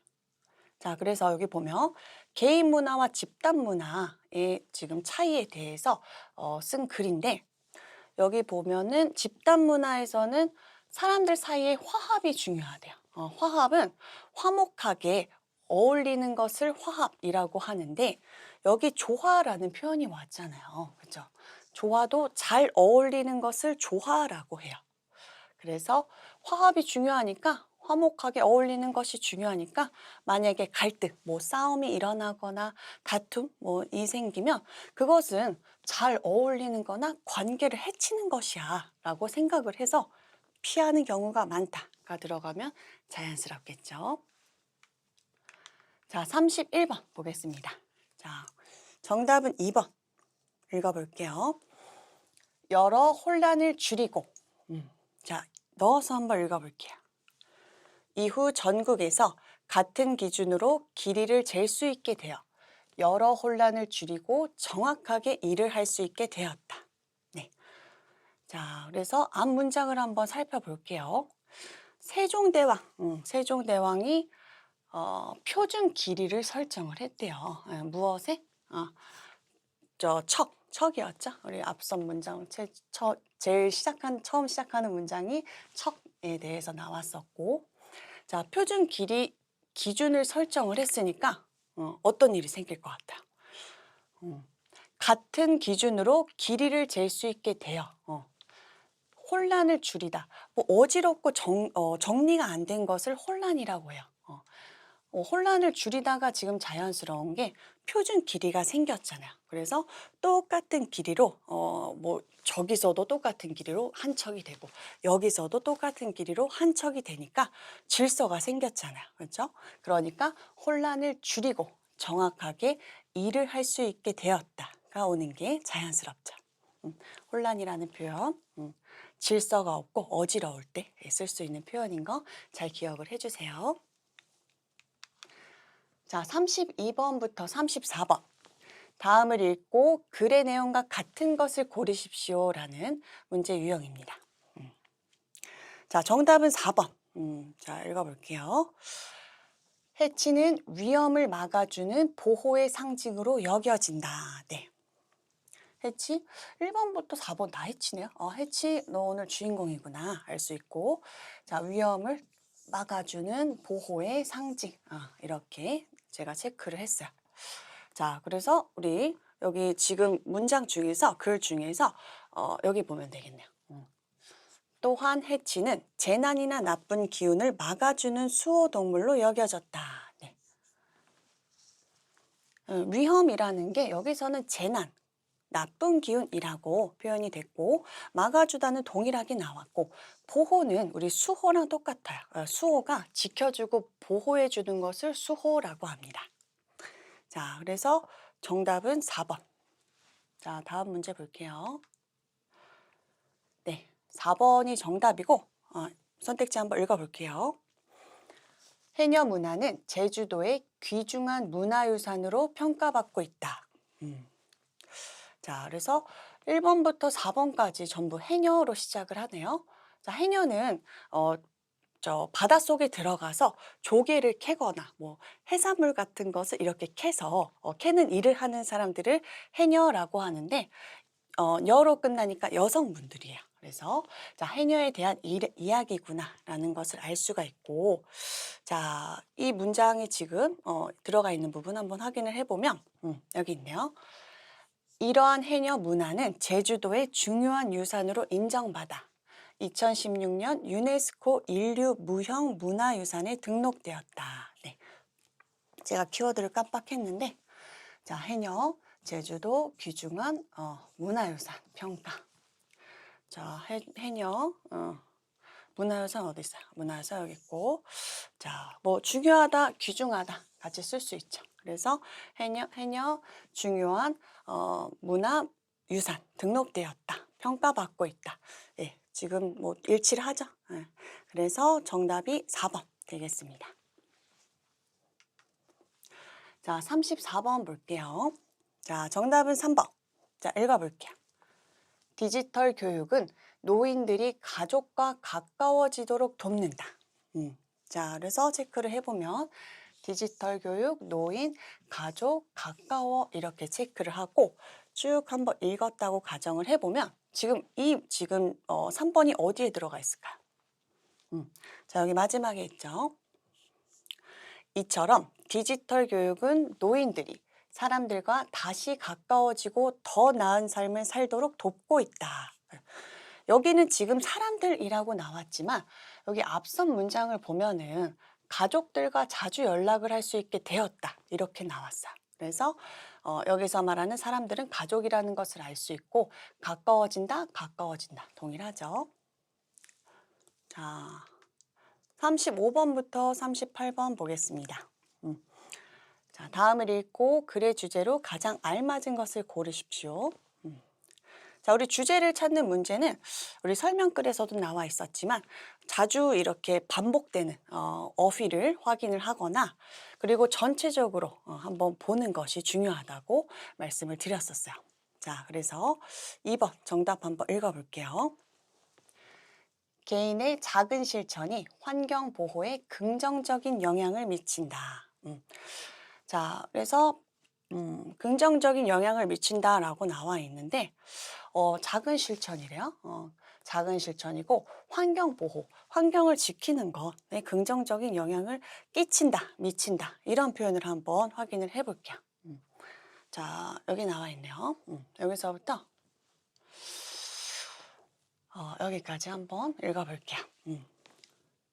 자, 그래서 여기 보면 개인 문화와 집단 문화의 지금 차이에 대해서 쓴 글인데, 여기 보면은 집단 문화에서는 사람들 사이에 화합이 중요하대요. 화합은 화목하게 어울리는 것을 화합이라고 하는데, 여기 조화라는 표현이 왔잖아요. 그죠? 조화도 잘 어울리는 것을 조화라고 해요. 그래서 화합이 중요하니까, 화목하게 어울리는 것이 중요하니까, 만약에 갈등, 뭐 싸움이 일어나거나 다툼 이 생기면 그것은 잘 어울리는 거나 관계를 해치는 것이야 라고 생각을 해서 피하는 경우가 많다가 들어가면 자연스럽겠죠. 자, 31번 보겠습니다. 자, 정답은 2번 읽어볼게요. 여러 혼란을 줄이고. 자, 넣어서 한번 읽어볼게요. 이후 전국에서 같은 기준으로 길이를 잴 수 있게 되어 여러 혼란을 줄이고 정확하게 일을 할 수 있게 되었다. 네. 자, 그래서 앞 문장을 한번 살펴볼게요. 세종대왕이 표준 길이를 설정을 했대요. 무엇에? 척이었죠. 우리 앞선 문장 처음 시작하는 문장이 척에 대해서 나왔었고, 자, 표준 길이 기준을 설정을 했으니까 어떤 일이 생길 것 같아요. 같은 기준으로 길이를 잴 수 있게 되어 혼란을 줄이다. 뭐 어지럽고 정리가 안 된 것을 혼란이라고 해요. 혼란을 줄이다가 지금 자연스러운 게 표준 길이가 생겼잖아요. 그래서 똑같은 길이로 뭐 저기서도 똑같은 길이로 한 척이 되고 여기서도 똑같은 길이로 한 척이 되니까 질서가 생겼잖아요. 그렇죠? 그러니까 혼란을 줄이고 정확하게 일을 할 수 있게 되었다가 오는 게 자연스럽죠. 혼란이라는 표현, 질서가 없고 어지러울 때 쓸 수 있는 표현인 거 잘 기억을 해주세요. 자, 32번부터 34번. 다음을 읽고 글의 내용과 같은 것을 고르십시오라는 문제 유형입니다. 자, 정답은 4번. 자, 읽어볼게요. 해치는 위험을 막아주는 보호의 상징으로 여겨진다. 네. 해치 1번부터 4번 다 해치네요. 해치 너 오늘 주인공이구나 알 수 있고, 자, 위험을 막아주는 보호의 상징, 이렇게 제가 체크를 했어요. 자, 그래서 우리 여기 지금 문장 중에서 글 중에서 여기 보면 되겠네요. 또한 해치는 재난이나 나쁜 기운을 막아주는 수호동물로 여겨졌다. 네. 위험이라는 게 여기서는 재난, 나쁜 기운이라고 표현이 됐고, 막아주다는 동일하게 나왔고, 보호는 우리 수호랑 똑같아요. 수호가 지켜주고 보호해주는 것을 수호라고 합니다. 자, 그래서 정답은 4번. 자, 다음 문제 볼게요. 네, 4번이 정답이고 선택지 한번 읽어볼게요. 해녀 문화는 제주도의 귀중한 문화유산으로 평가받고 있다. 자, 그래서 1번부터 4번까지 전부 해녀로 시작을 하네요. 자, 해녀는 바닷속에 들어가서 조개를 캐거나 뭐 해산물 같은 것을 이렇게 캐서 캐는 일을 하는 사람들을 해녀라고 하는데 여로 끝나니까 여성분들이에요. 그래서 자, 해녀에 대한 이야기구나라는 것을 알 수가 있고, 자, 이 문장에 지금 들어가 있는 부분 한번 확인을 해보면 여기 있네요. 이러한 해녀 문화는 제주도의 중요한 유산으로 인정받아 2016년 유네스코 인류 무형 문화유산에 등록되었다. 네. 제가 키워드를 깜빡했는데, 자, 해녀, 제주도 귀중한 문화유산 평가. 자, 해녀, 문화유산 어디 있어요? 문화유산 여기 있고, 자, 뭐 중요하다, 귀중하다 같이 쓸 수 있죠. 그래서 해녀 중요한 문화유산 등록되었다, 평가받고 있다. 예, 지금 뭐 일치를 하죠. 예. 그래서 정답이 4번 되겠습니다. 자, 34번 볼게요. 자, 정답은 3번. 자, 읽어볼게요. 디지털 교육은 노인들이 가족과 가까워지도록 돕는다. 자, 그래서 체크를 해보면 디지털 교육, 노인, 가족, 가까워 이렇게 체크를 하고 쭉 한번 읽었다고 가정을 해보면 지금 3번이 어디에 들어가 있을까요? 자, 여기 마지막에 있죠. 이처럼 디지털 교육은 노인들이 사람들과 다시 가까워지고 더 나은 삶을 살도록 돕고 있다. 여기는 지금 사람들이라고 나왔지만 여기 앞선 문장을 보면은 가족들과 자주 연락을 할 수 있게 되었다. 이렇게 나왔어요. 그래서 여기서 말하는 사람들은 가족이라는 것을 알 수 있고 가까워진다, 가까워진다. 동일하죠. 자, 35번부터 38번 보겠습니다. 자, 다음을 읽고 글의 주제로 가장 알맞은 것을 고르십시오. 자, 우리 주제를 찾는 문제는 우리 설명글에서도 나와 있었지만 자주 이렇게 반복되는 어휘를 확인을 하거나 그리고 전체적으로 한번 보는 것이 중요하다고 말씀을 드렸었어요. 자, 그래서 2번 정답 한번 읽어볼게요. 개인의 작은 실천이 환경 보호에 긍정적인 영향을 미친다. 자, 그래서 긍정적인 영향을 미친다라고 나와 있는데 작은 실천이래요. 작은 실천이고 환경 보호, 환경을 지키는 것에 긍정적인 영향을 끼친다, 미친다 이런 표현을 한번 확인을 해볼게요. 자, 여기 나와 있네요. 여기서부터 여기까지 한번 읽어볼게요.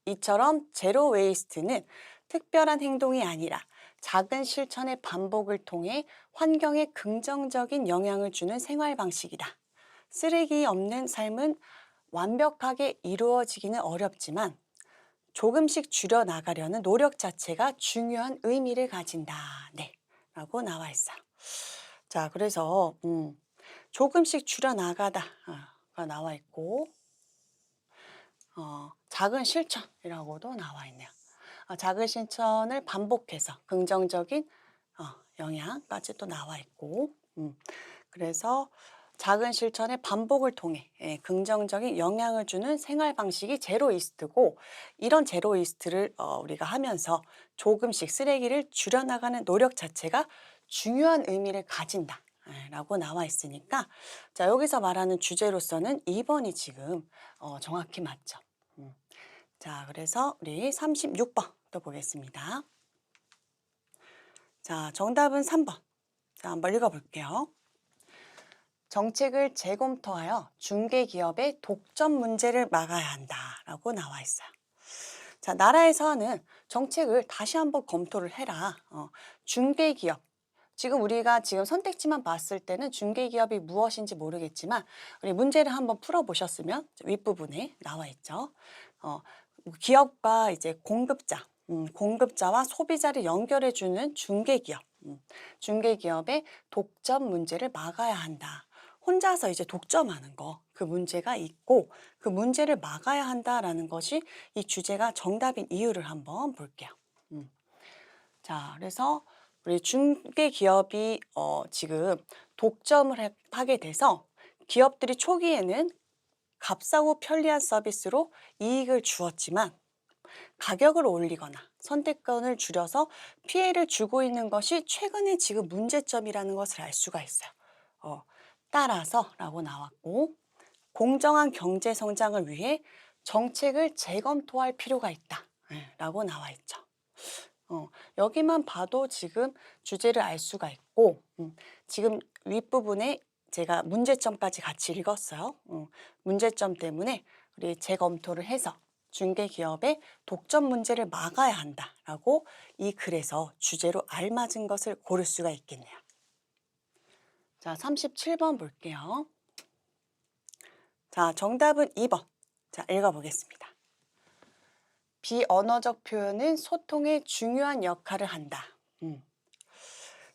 이처럼 제로 웨이스트는 특별한 행동이 아니라 작은 실천의 반복을 통해 환경에 긍정적인 영향을 주는 생활 방식이다. 쓰레기 없는 삶은 완벽하게 이루어지기는 어렵지만 조금씩 줄여 나가려는 노력 자체가 중요한 의미를 가진다. 네, 라고 나와 있어요. 자, 그래서 조금씩 줄여 나가다가 나와 있고 작은 실천이라고도 나와 있네요. 작은 실천을 반복해서 긍정적인 영향까지 또 나와 있고 그래서 작은 실천의 반복을 통해 긍정적인 영향을 주는 생활 방식이 제로이스트고 이런 제로이스트를 우리가 하면서 조금씩 쓰레기를 줄여나가는 노력 자체가 중요한 의미를 가진다. 라고 나와 있으니까 자, 여기서 말하는 주제로서는 2번이 지금 정확히 맞죠. 자, 그래서 우리 36번 또 보겠습니다. 자, 정답은 3번. 자, 한번 읽어볼게요. 정책을 재검토하여 중개기업의 독점 문제를 막아야 한다라고 나와 있어요. 자, 나라에서 하는 정책을 다시 한번 검토를 해라. 중개기업. 지금 우리가 지금 선택지만 봤을 때는 중개기업이 무엇인지 모르겠지만 우리 문제를 한번 풀어보셨으면 윗부분에 나와 있죠. 기업과 이제 공급자, 공급자와 소비자를 연결해주는 중개기업. 중개기업의 독점 문제를 막아야 한다. 혼자서 이제 독점하는 거, 그 문제가 있고 그 문제를 막아야 한다라는 것이 이 주제가 정답인 이유를 한번 볼게요. 자, 그래서 우리 중개기업이 지금 독점을 하게 돼서 기업들이 초기에는 값싸고 편리한 서비스로 이익을 주었지만 가격을 올리거나 선택권을 줄여서 피해를 주고 있는 것이 최근에 지금 문제점이라는 것을 알 수가 있어요. 따라서라고 나왔고, 공정한 경제 성장을 위해 정책을 재검토할 필요가 있다. 라고 나와 있죠. 여기만 봐도 지금 주제를 알 수가 있고, 지금 윗부분에 제가 문제점까지 같이 읽었어요. 문제점 때문에 우리 재검토를 해서 중개기업의 독점 문제를 막아야 한다라고 이 글에서 주제로 알맞은 것을 고를 수가 있겠네요. 자, 37번 볼게요. 자, 정답은 2번. 자, 읽어보겠습니다. 비언어적 표현은 소통에 중요한 역할을 한다.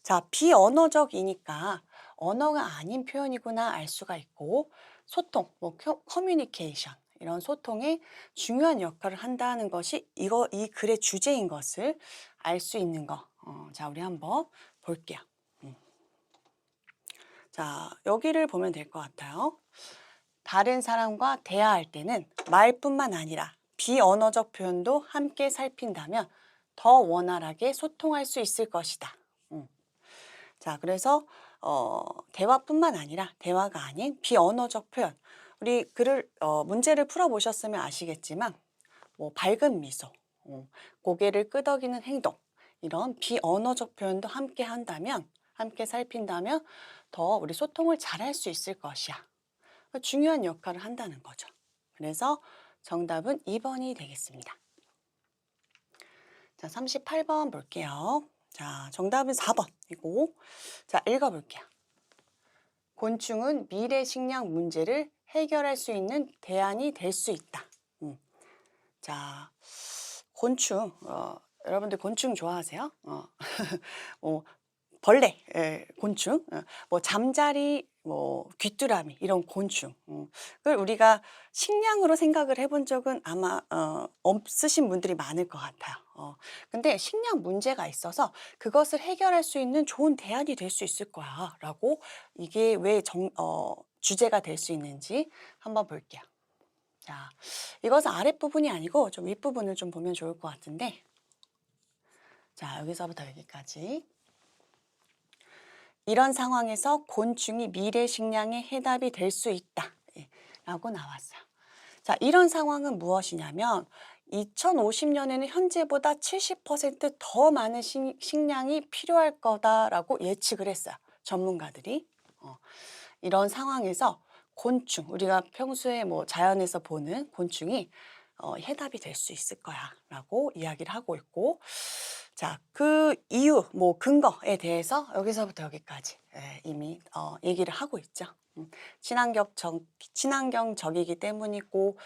자, 비언어적이니까 언어가 아닌 표현이구나 알 수가 있고, 소통, 커뮤니케이션, 이런 소통에 중요한 역할을 한다는 것이 이 글의 주제인 것을 알 수 있는 거. 자, 우리 한번 볼게요. 자, 여기를 보면 될 것 같아요. 다른 사람과 대화할 때는 말뿐만 아니라 비언어적 표현도 함께 살핀다면 더 원활하게 소통할 수 있을 것이다. 자, 그래서 대화뿐만 아니라 대화가 아닌 비언어적 표현. 우리 글을 문제를 풀어보셨으면 아시겠지만 밝은 미소, 고개를 끄덕이는 행동, 이런 비언어적 표현도 함께 한다면, 함께 살핀다면 더 우리 소통을 잘할 수 있을 것이야. 중요한 역할을 한다는 거죠. 그래서 정답은 2번이 되겠습니다. 자, 38번 볼게요. 자, 정답은 4번이고, 자, 읽어볼게요. 곤충은 미래 식량 문제를 해결할 수 있는 대안이 될 수 있다. 자, 곤충, 여러분들 곤충 좋아하세요? 벌레, 곤충, 잠자리, 귀뚜라미 이런 곤충. 그걸 우리가 식량으로 생각을 해본 적은 아마 없으신 분들이 많을 것 같아요. 근데 식량 문제가 있어서 그것을 해결할 수 있는 좋은 대안이 될 수 있을 거야라고 이게 왜 주제가 될 수 있는지 한번 볼게요. 자, 이것은 아랫부분이 아니고 좀 윗부분을 좀 보면 좋을 것 같은데, 자, 여기서부터 여기까지. 이런 상황에서 곤충이 미래 식량의 해답이 될 수 있다. 라고 나왔어요. 자, 이런 상황은 무엇이냐면 2050년에는 현재보다 70%더 많은 식량이 필요할 거다라고 예측을 했어요. 전문가들이. 이런 상황에서 곤충, 우리가 평소에 자연에서 보는 곤충이 해답이 될 수 있을 거야 라고 이야기를 하고 있고, 자, 그 이유, 근거에 대해서 여기서부터 여기까지 이미 얘기를 하고 있죠. 친환경적이기 때문이고,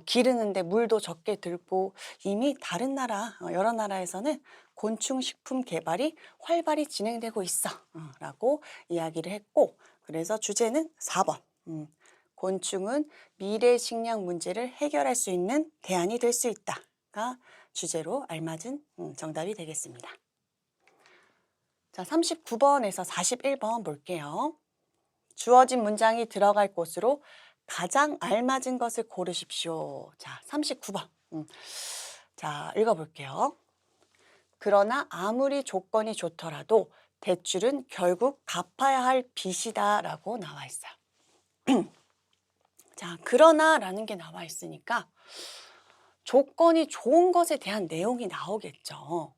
기르는데 물도 적게 들고, 이미 다른 나라, 여러 나라에서는 곤충 식품 개발이 활발히 진행되고 있어 라고 이야기를 했고, 그래서 주제는 4번. 곤충은 미래 식량 문제를 해결할 수 있는 대안이 될 수 있다가 주제로 알맞은 정답이 되겠습니다. 자, 39번에서 41번 볼게요. 주어진 문장이 들어갈 곳으로 가장 알맞은 것을 고르십시오. 자, 39번. 자, 읽어볼게요. 그러나 아무리 조건이 좋더라도 대출은 결국 갚아야 할 빚이다 라고 나와 있어요. 자, 그러나라는 게 나와 있으니까 조건이 좋은 것에 대한 내용이 나오겠죠.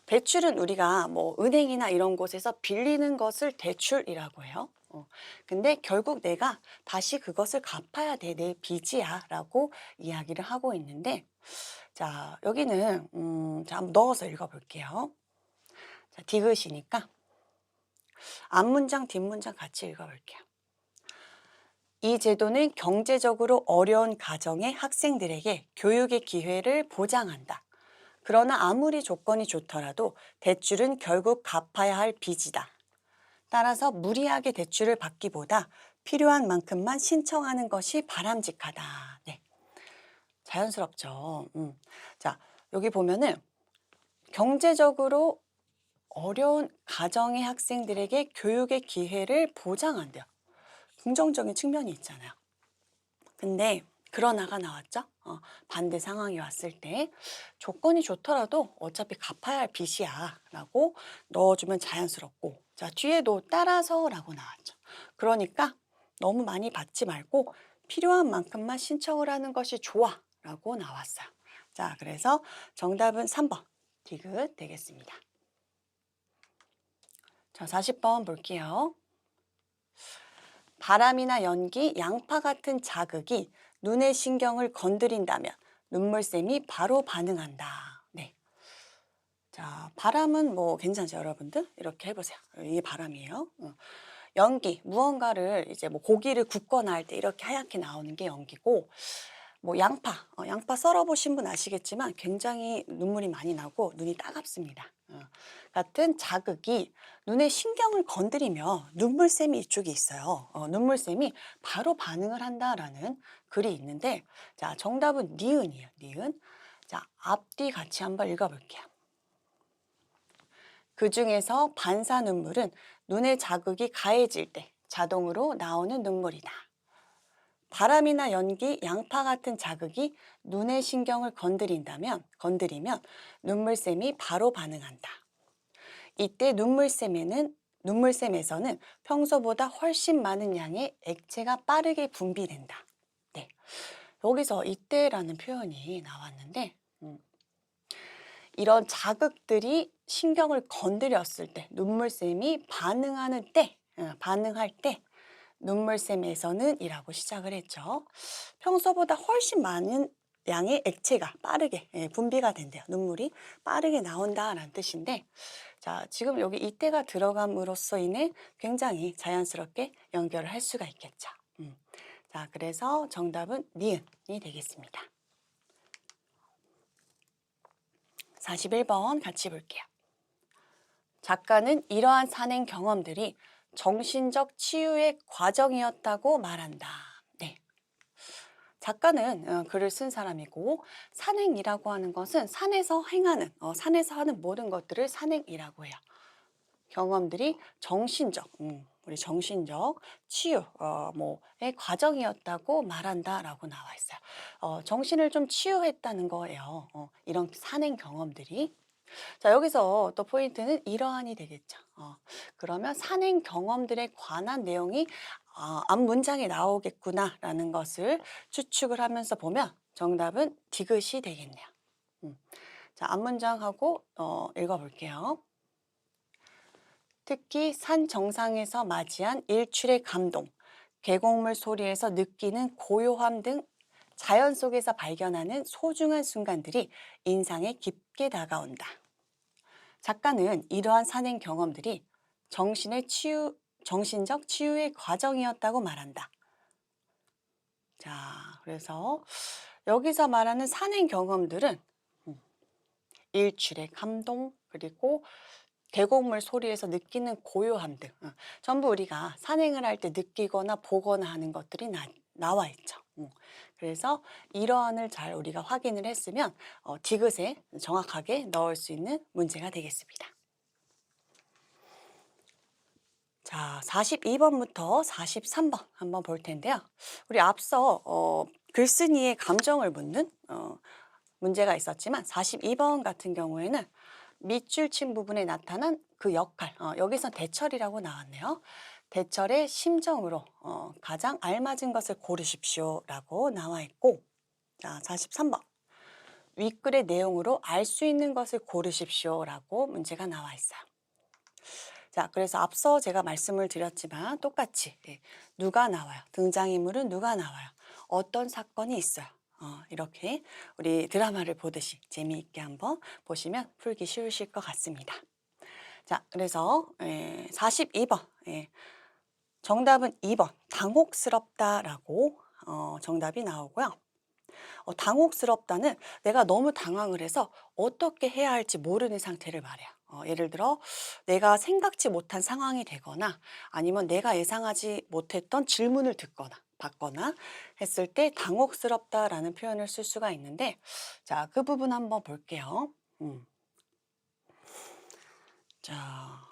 대출은 우리가 은행이나 이런 곳에서 빌리는 것을 대출이라고 해요. 근데 결국 내가 다시 그것을 갚아야 돼. 내 빚이야 라고 이야기를 하고 있는데, 자, 여기는 자, 한번 넣어서 읽어볼게요. 자, 디귿이니까 앞문장 뒷문장 같이 읽어볼게요. 이 제도는 경제적으로 어려운 가정의 학생들에게 교육의 기회를 보장한다. 그러나 아무리 조건이 좋더라도 대출은 결국 갚아야 할 빚이다. 따라서 무리하게 대출을 받기보다 필요한 만큼만 신청하는 것이 바람직하다. 네, 자연스럽죠. 자, 여기 보면은 경제적으로 어려운 가정의 학생들에게 교육의 기회를 보장한대요. 긍정적인 측면이 있잖아요. 근데 그러나가 나왔죠. 반대 상황이 왔을 때 조건이 좋더라도 어차피 갚아야 할 빚이야 라고 넣어주면 자연스럽고, 자, 뒤에도 따라서 라고 나왔죠. 그러니까 너무 많이 받지 말고 필요한 만큼만 신청을 하는 것이 좋아 라고 나왔어요. 자, 그래서 정답은 3번 디귿 되겠습니다. 자, 40번 볼게요. 바람이나 연기, 양파 같은 자극이 눈의 신경을 건드린다면 눈물샘이 바로 반응한다. 네. 자, 바람은 뭐 괜찮죠, 여러분들? 이렇게 해보세요. 이게 바람이에요. 연기, 무언가를 이제 뭐 고기를 굽거나 할 때 이렇게 하얗게 나오는 게 연기고, 뭐 양파, 양파 썰어보신 분 아시겠지만 굉장히 눈물이 많이 나고 눈이 따갑습니다. 같은 자극이 눈의 신경을 건드리며 눈물샘이 이쪽에 있어요. 눈물샘이 바로 반응을 한다라는 글이 있는데, 자, 정답은 니은이에요. 니은. 자, 앞뒤 같이 한번 읽어볼게요. 그 중에서 반사 눈물은 눈의 자극이 가해질 때 자동으로 나오는 눈물이다. 바람이나 연기, 양파 같은 자극이 눈의 신경을 건드리면 눈물샘이 바로 반응한다. 이때 눈물샘에서는 평소보다 훨씬 많은 양의 액체가 빠르게 분비된다. 네. 여기서 이때라는 표현이 나왔는데, 이런 자극들이 신경을 건드렸을 때, 눈물샘이 반응할 때 눈물샘에서는 이라고 시작을 했죠. 평소보다 훨씬 많은 양의 액체가 빠르게 분비가 된대요. 눈물이 빠르게 나온다라는 뜻인데, 자, 지금 여기 이때가 들어감으로써 인해 굉장히 자연스럽게 연결을 할 수가 있겠죠. 자, 그래서 정답은 니은이 되겠습니다. 41번 같이 볼게요. 작가는 이러한 산행 경험들이 정신적 치유의 과정이었다고 말한다. 네. 작가는 글을 쓴 사람이고, 산행이라고 하는 것은 산에서 산에서 하는 모든 것들을 산행이라고 해요. 경험들이 우리 정신적 치유, 의 과정이었다고 말한다라고 나와 있어요. 정신을 좀 치유했다는 거예요. 이런 산행 경험들이. 자, 여기서 또 포인트는 이러한이 되겠죠. 그러면 산행 경험들에 관한 내용이 앞 문장에 나오겠구나라는 것을 추측을 하면서 보면 정답은 디귿이 되겠네요. 자, 앞 문장하고 읽어볼게요. 특히 산 정상에서 맞이한 일출의 감동, 계곡물 소리에서 느끼는 고요함 등 자연 속에서 발견하는 소중한 순간들이 인상에 깊게 다가온다. 작가는 이러한 산행 경험들이 정신적 치유의 과정이었다고 말한다. 자, 그래서 여기서 말하는 산행 경험들은 일출의 감동, 그리고 계곡물 소리에서 느끼는 고요함 등 전부 우리가 산행을 할 때 느끼거나 보거나 하는 것들이 나와 있죠. 그래서 이러한을 잘 우리가 확인을 했으면 디귿에 정확하게 넣을 수 있는 문제가 되겠습니다. 자, 42번부터 43번 한번 볼 텐데요. 우리 앞서 글쓴이의 감정을 묻는 문제가 있었지만 42번 같은 경우에는 밑줄 친 부분에 나타난 그 역할, 여기서 대철이라고 나왔네요. 대철의 심정으로 가장 알맞은 것을 고르십시오라고 나와 있고, 자, 43번. 윗글의 내용으로 알 수 있는 것을 고르십시오라고 문제가 나와 있어요. 자, 그래서 앞서 제가 말씀을 드렸지만 똑같이 누가 나와요? 등장인물은 누가 나와요? 어떤 사건이 있어요? 이렇게 우리 드라마를 보듯이 재미있게 한번 보시면 풀기 쉬우실 것 같습니다. 자, 그래서 42번 정답은 2번 당혹스럽다라고 정답이 나오고요. 당혹스럽다는 내가 너무 당황을 해서 어떻게 해야 할지 모르는 상태를 말해요. 예를 들어 내가 생각지 못한 상황이 되거나 아니면 내가 예상하지 못했던 질문을 듣거나 받거나 했을 때 당혹스럽다라는 표현을 쓸 수가 있는데 자, 그 부분 한번 볼게요. 자,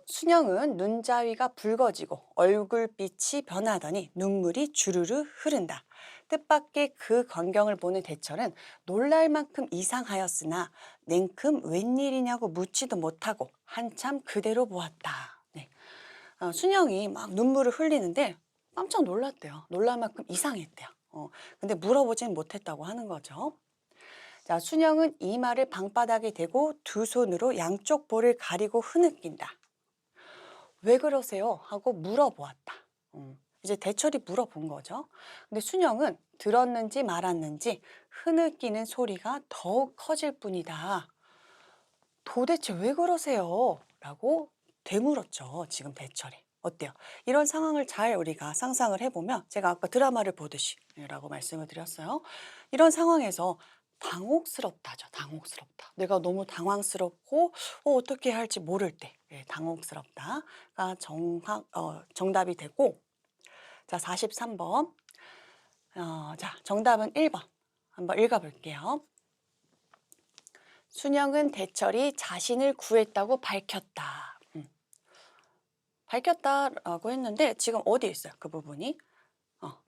순영은 눈자위가 붉어지고 얼굴빛이 변하더니 눈물이 주르르 흐른다. 뜻밖의 그 광경을 보는 대철은 놀랄 만큼 이상하였으나 냉큼 웬일이냐고 묻지도 못하고 한참 그대로 보았다. 네. 순영이 막 눈물을 흘리는데 깜짝 놀랐대요. 놀랄 만큼 이상했대요. 근데 물어보진 못했다고 하는 거죠. 자, 순영은 이마를 방바닥에 대고 두 손으로 양쪽 볼을 가리고 흐느낀다. 왜 그러세요? 하고 물어보았다. 이제 대철이 물어본 거죠. 근데 순영은 들었는지 말았는지 흐느끼는 소리가 더욱 커질 뿐이다. 도대체 왜 그러세요? 라고 되물었죠. 지금 대철이. 어때요? 이런 상황을 잘 우리가 상상을 해보면 제가 아까 드라마를 보듯이라고 말씀을 드렸어요. 이런 상황에서 당혹스럽다죠. 당혹스럽다. 내가 너무 당황스럽고 어떻게 해야 할지 모를 때 당혹스럽다가 정답이 되고 자 43번 자 정답은 1번 한번 읽어볼게요. 순영은 대철이 자신을 구했다고 밝혔다. 밝혔다라고 했는데 지금 어디에 있어요? 그 부분이?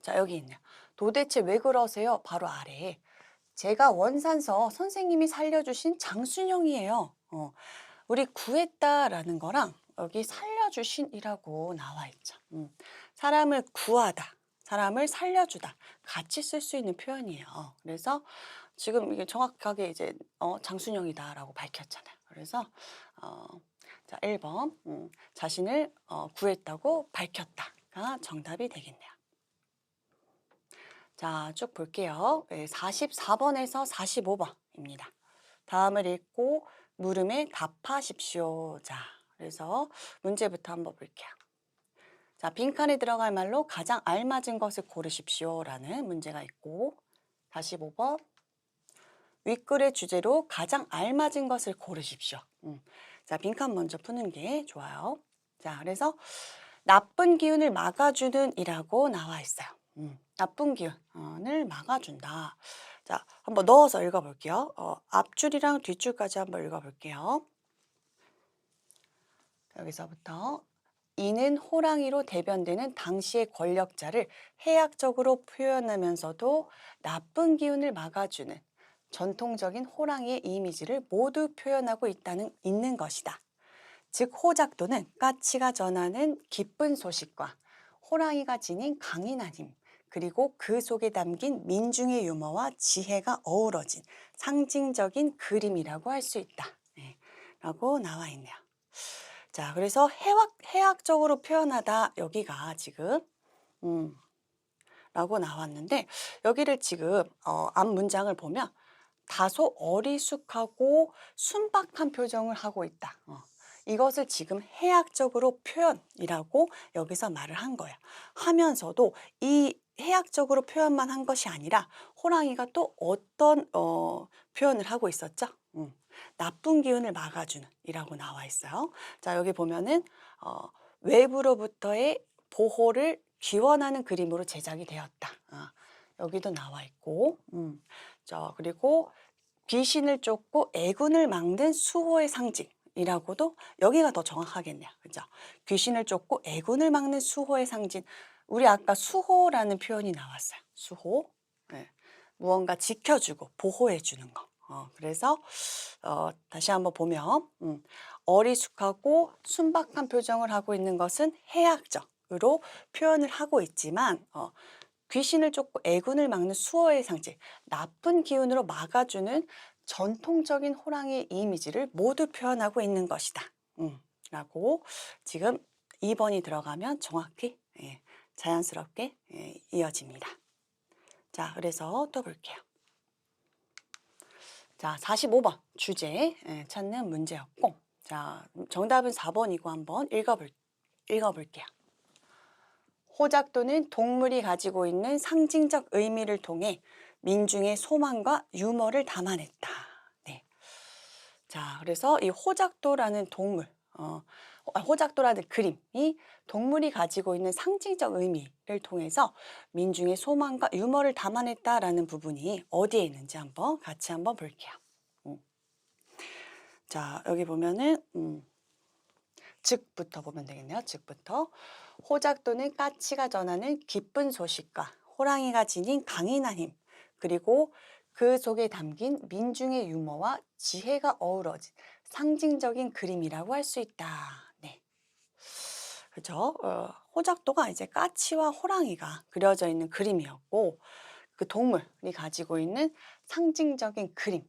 자 여기 있네요. 도대체 왜 그러세요? 바로 아래에. 제가 원산서 선생님이 살려주신 장순영이에요. 우리 구했다라는 거랑 여기 살려주신이라고 나와 있죠. 사람을 구하다, 사람을 살려주다 같이 쓸 수 있는 표현이에요. 그래서 지금 이게 정확하게 이제 장순영이다라고 밝혔잖아요. 그래서 자 1번 자신을 구했다고 밝혔다가 정답이 되겠네요. 자, 쭉 볼게요. 44번에서 45번입니다. 다음을 읽고 물음에 답하십시오. 자, 그래서 문제부터 한번 볼게요. 자, 빈칸에 들어갈 말로 가장 알맞은 것을 고르십시오. 라는 문제가 있고 45번 윗글의 주제로 가장 알맞은 것을 고르십시오. 자, 빈칸 먼저 푸는 게 좋아요. 자, 그래서 나쁜 기운을 막아주는 이라고 나와 있어요. 나쁜 기운을 막아준다. 자, 한번 넣어서 읽어볼게요. 앞줄이랑 뒷줄까지 한번 읽어볼게요. 여기서부터 이는 호랑이로 대변되는 당시의 권력자를 해학적으로 표현하면서도 나쁜 기운을 막아주는 전통적인 호랑이의 이미지를 모두 표현하고 있는 것이다. 즉 호작도는 까치가 전하는 기쁜 소식과 호랑이가 지닌 강인한 힘 그리고 그 속에 담긴 민중의 유머와 지혜가 어우러진 상징적인 그림이라고 할 수 있다. 네, 라고 나와 있네요. 자, 그래서 해학적으로 표현하다 여기가 지금 라고 나왔는데 여기를 지금 앞 문장을 보면 다소 어리숙하고 순박한 표정을 하고 있다. 이것을 지금 해학적으로 표현이라고 여기서 말을 한 거예요. 하면서도 이 해학적으로 표현만 한 것이 아니라 호랑이가 또 어떤 표현을 하고 있었죠? 나쁜 기운을 막아주는 이라고 나와 있어요. 자, 여기 보면은 외부로부터의 보호를 기원하는 그림으로 제작이 되었다. 여기도 나와 있고 자, 그리고 귀신을 쫓고 애군을 막는 수호의 상징이라고도 여기가 더 정확하겠네요. 그죠? 귀신을 쫓고 애군을 막는 수호의 상징. 우리 아까 수호라는 표현이 나왔어요. 수호. 네. 무언가 지켜주고 보호해주는 거. 그래서 다시 한번 보면 어리숙하고 순박한 표정을 하고 있는 것은 해학적으로 표현을 하고 있지만 귀신을 쫓고 애군을 막는 수호의 상징, 나쁜 기운으로 막아주는 전통적인 호랑이의 이미지를 모두 표현하고 있는 것이다. 라고 지금 2번이 들어가면 정확히 자연스럽게 이어집니다. 자, 그래서 또 볼게요. 자, 45번 주제 찾는 문제였고 자, 정답은 4번이고 한번 읽어볼게요. 호작도는 동물이 가지고 있는 상징적 의미를 통해 민중의 소망과 유머를 담아냈다. 네. 자, 그래서 이 호작도라는 동물, 호작도라는 그림이 동물이 가지고 있는 상징적 의미를 통해서 민중의 소망과 유머를 담아냈다라는 부분이 어디에 있는지 같이 한번 볼게요. 자, 여기 보면은 즉부터 보면 되겠네요. 즉부터. 호작도는 까치가 전하는 기쁜 소식과 호랑이가 지닌 강인한 힘, 그리고 그 속에 담긴 민중의 유머와 지혜가 어우러진 상징적인 그림이라고 할 수 있다. 네. 그죠? 호작도가 이제 까치와 호랑이가 그려져 있는 그림이었고, 그 동물이 가지고 있는 상징적인 그림,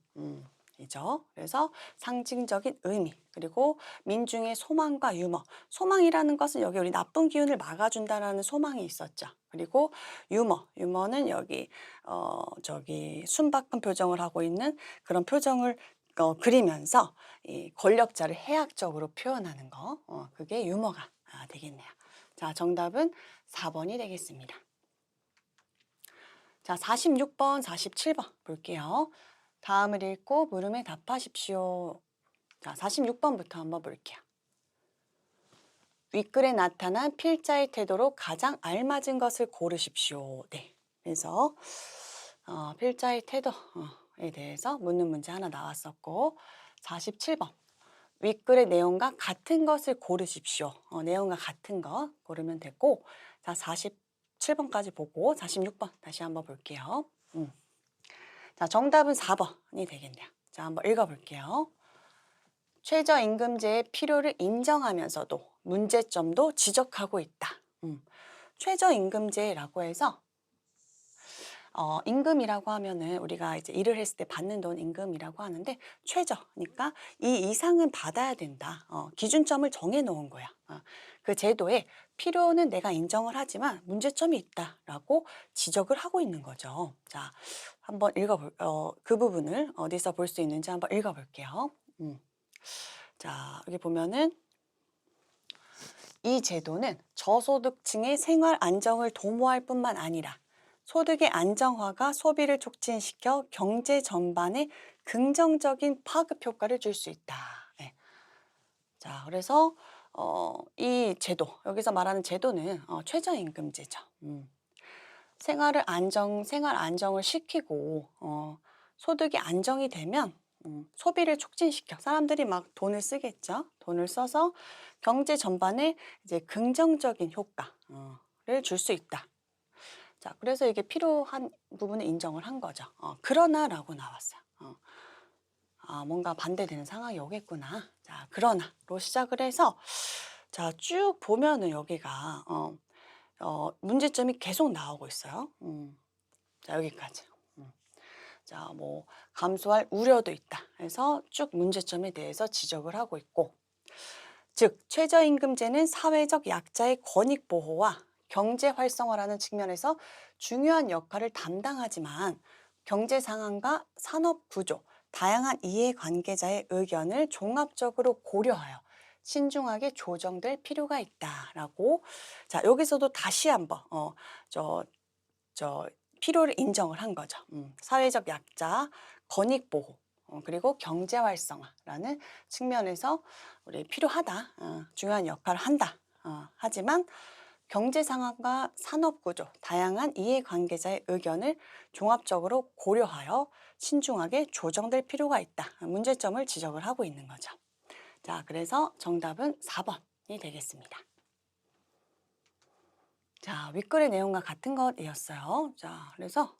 이죠. 그래서 상징적인 의미, 그리고 민중의 소망과 유머. 소망이라는 것은 여기 우리 나쁜 기운을 막아준다라는 소망이 있었죠. 그리고 유머는 여기 순박한 표정을 하고 있는 그런 표정을 그리면서 이 권력자를 해학적으로 표현하는 거, 그게 유머가 되겠네요. 자, 정답은 4번이 되겠습니다. 자, 46번, 47번 볼게요. 다음을 읽고 물음에 답하십시오. 자, 46번부터 한번 볼게요. 윗글에 나타난 필자의 태도로 가장 알맞은 것을 고르십시오. 네. 그래서 필자의 태도에 대해서 묻는 문제 하나 나왔었고, 47번. 윗글의 내용과 같은 것을 고르십시오. 내용과 같은 것 고르면 되고, 자, 47번까지 보고 46번 다시 한번 볼게요. 자, 정답은 4번이 되겠네요. 자, 한번 읽어볼게요. 최저임금제의 필요를 인정하면서도 문제점도 지적하고 있다. 최저임금제라고 해서 임금이라고 하면은 우리가 이제 일을 했을 때 받는 돈 임금이라고 하는데 최저니까 이 이상은 받아야 된다. 기준점을 정해 놓은 거야. 그 제도에 필요는 내가 인정을 하지만 문제점이 있다라고 지적을 하고 있는 거죠. 자, 한번 그 부분을 어디서 볼 수 있는지 한번 읽어볼게요. 자, 여기 보면은 이 제도는 저소득층의 생활 안정을 도모할 뿐만 아니라 소득의 안정화가 소비를 촉진시켜 경제 전반에 긍정적인 파급 효과를 줄 수 있다. 네. 자, 그래서 이 제도, 여기서 말하는 제도는 최저임금제죠. 생활 안정을 시키고 소득이 안정이 되면 소비를 촉진시켜 사람들이 막 돈을 쓰겠죠. 돈을 써서 경제 전반에 이제 긍정적인 효과를 줄 수 있다. 자, 그래서 이게 필요한 부분을 인정을 한 거죠. 그러나라고 나왔어요. 뭔가 반대되는 상황이 오겠구나. 자, 그러나로 시작을 해서 자, 쭉 보면은 여기가 문제점이 계속 나오고 있어요. 자, 여기까지. 자, 뭐 감소할 우려도 있다. 그래서 쭉 문제점에 대해서 지적을 하고 있고, 즉 최저임금제는 사회적 약자의 권익 보호와 경제 활성화라는 측면에서 중요한 역할을 담당하지만 경제 상황과 산업 구조, 다양한 이해관계자의 의견을 종합적으로 고려하여 신중하게 조정될 필요가 있다라고. 자, 여기서도 다시 한번 필요를 인정을 한 거죠. 사회적 약자, 권익 보호, 그리고 경제 활성화라는 측면에서 우리 필요하다, 중요한 역할을 한다. 하지만 경제 상황과 산업 구조, 다양한 이해관계자의 의견을 종합적으로 고려하여 신중하게 조정될 필요가 있다. 문제점을 지적을 하고 있는 거죠. 자, 그래서 정답은 4번이 되겠습니다. 자, 윗글의 내용과 같은 것이었어요. 자, 그래서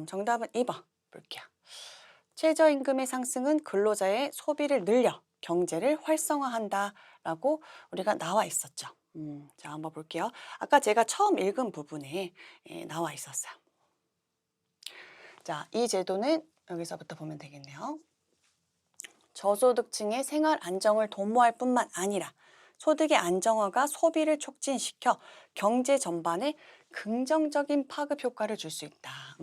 정답은 2번 볼게요. 최저임금의 상승은 근로자의 소비를 늘려 경제를 활성화한다라고 우리가 나와 있었죠. 자, 한번 볼게요. 아까 제가 처음 읽은 부분에 나와 있었어요. 자, 이 제도는 여기서부터 보면 되겠네요. 저소득층의 생활 안정을 도모할 뿐만 아니라 소득의 안정화가 소비를 촉진시켜 경제 전반에 긍정적인 파급 효과를 줄 수 있다.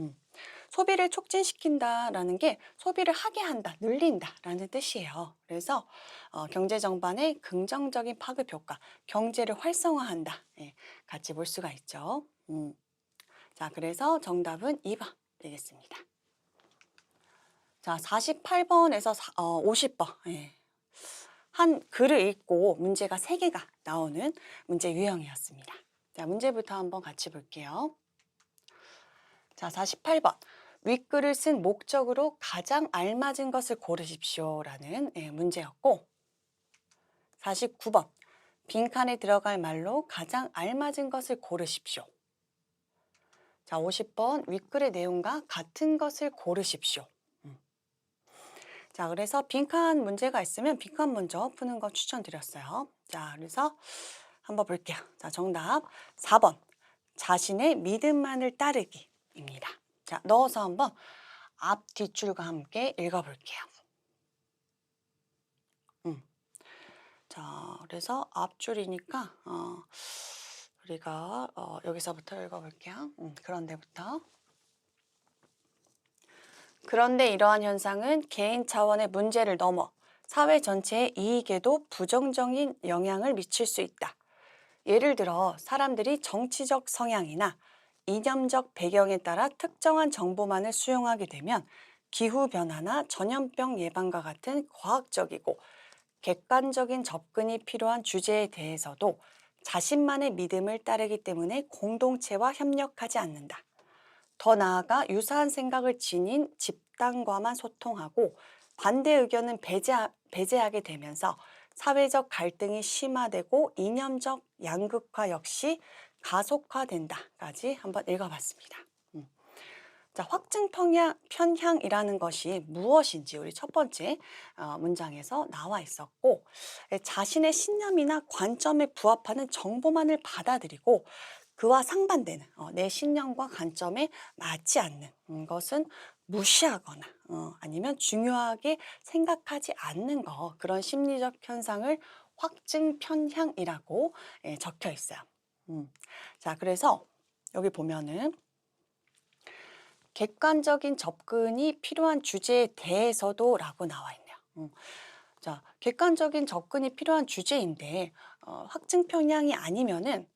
소비를 촉진시킨다라는 게 소비를 하게 한다, 늘린다라는 뜻이에요. 그래서 경제 전반에 긍정적인 파급 효과, 경제를 활성화한다. 예, 같이 볼 수가 있죠. 자, 그래서 정답은 2번 되겠습니다. 자, 48번에서 50번. 예. 한 글을 읽고 문제가 3개가 나오는 문제 유형이었습니다. 자, 문제부터 한번 같이 볼게요. 자, 48번. 윗글을 쓴 목적으로 가장 알맞은 것을 고르십시오라는 문제였고, 49번. 빈칸에 들어갈 말로 가장 알맞은 것을 고르십시오. 자, 50번. 윗글의 내용과 같은 것을 고르십시오. 자, 그래서 빈칸 문제가 있으면 빈칸 먼저 푸는 거 추천드렸어요. 자, 그래서 한번 볼게요. 자, 정답 4번. 자신의 믿음만을 따르기입니다. 자, 넣어서 한번 앞, 뒷줄과 함께 읽어볼게요. 자, 그래서 앞줄이니까 우리가 여기서부터 읽어볼게요. 그런 데부터. 그런데 이러한 현상은 개인 차원의 문제를 넘어 사회 전체의 이익에도 부정적인 영향을 미칠 수 있다. 예를 들어 사람들이 정치적 성향이나 이념적 배경에 따라 특정한 정보만을 수용하게 되면 기후변화나 전염병 예방과 같은 과학적이고 객관적인 접근이 필요한 주제에 대해서도 자신만의 믿음을 따르기 때문에 공동체와 협력하지 않는다. 더 나아가 유사한 생각을 지닌 집단과만 소통하고 반대 의견은 배제하게 되면서 사회적 갈등이 심화되고 이념적 양극화 역시 가속화된다까지 한번 읽어봤습니다. 자, 확증 편향이라는 것이 무엇인지 우리 첫 번째 문장에서 나와 있었고, 자신의 신념이나 관점에 부합하는 정보만을 받아들이고 그와 상반되는 내 신념과 관점에 맞지 않는 것은 무시하거나 아니면 중요하게 생각하지 않는 거, 그런 심리적 현상을 확증 편향이라고 적혀 있어요. 자, 그래서 여기 보면은 객관적인 접근이 필요한 주제에 대해서도 라고 나와 있네요. 자, 객관적인 접근이 필요한 주제인데 확증 편향이 아니면은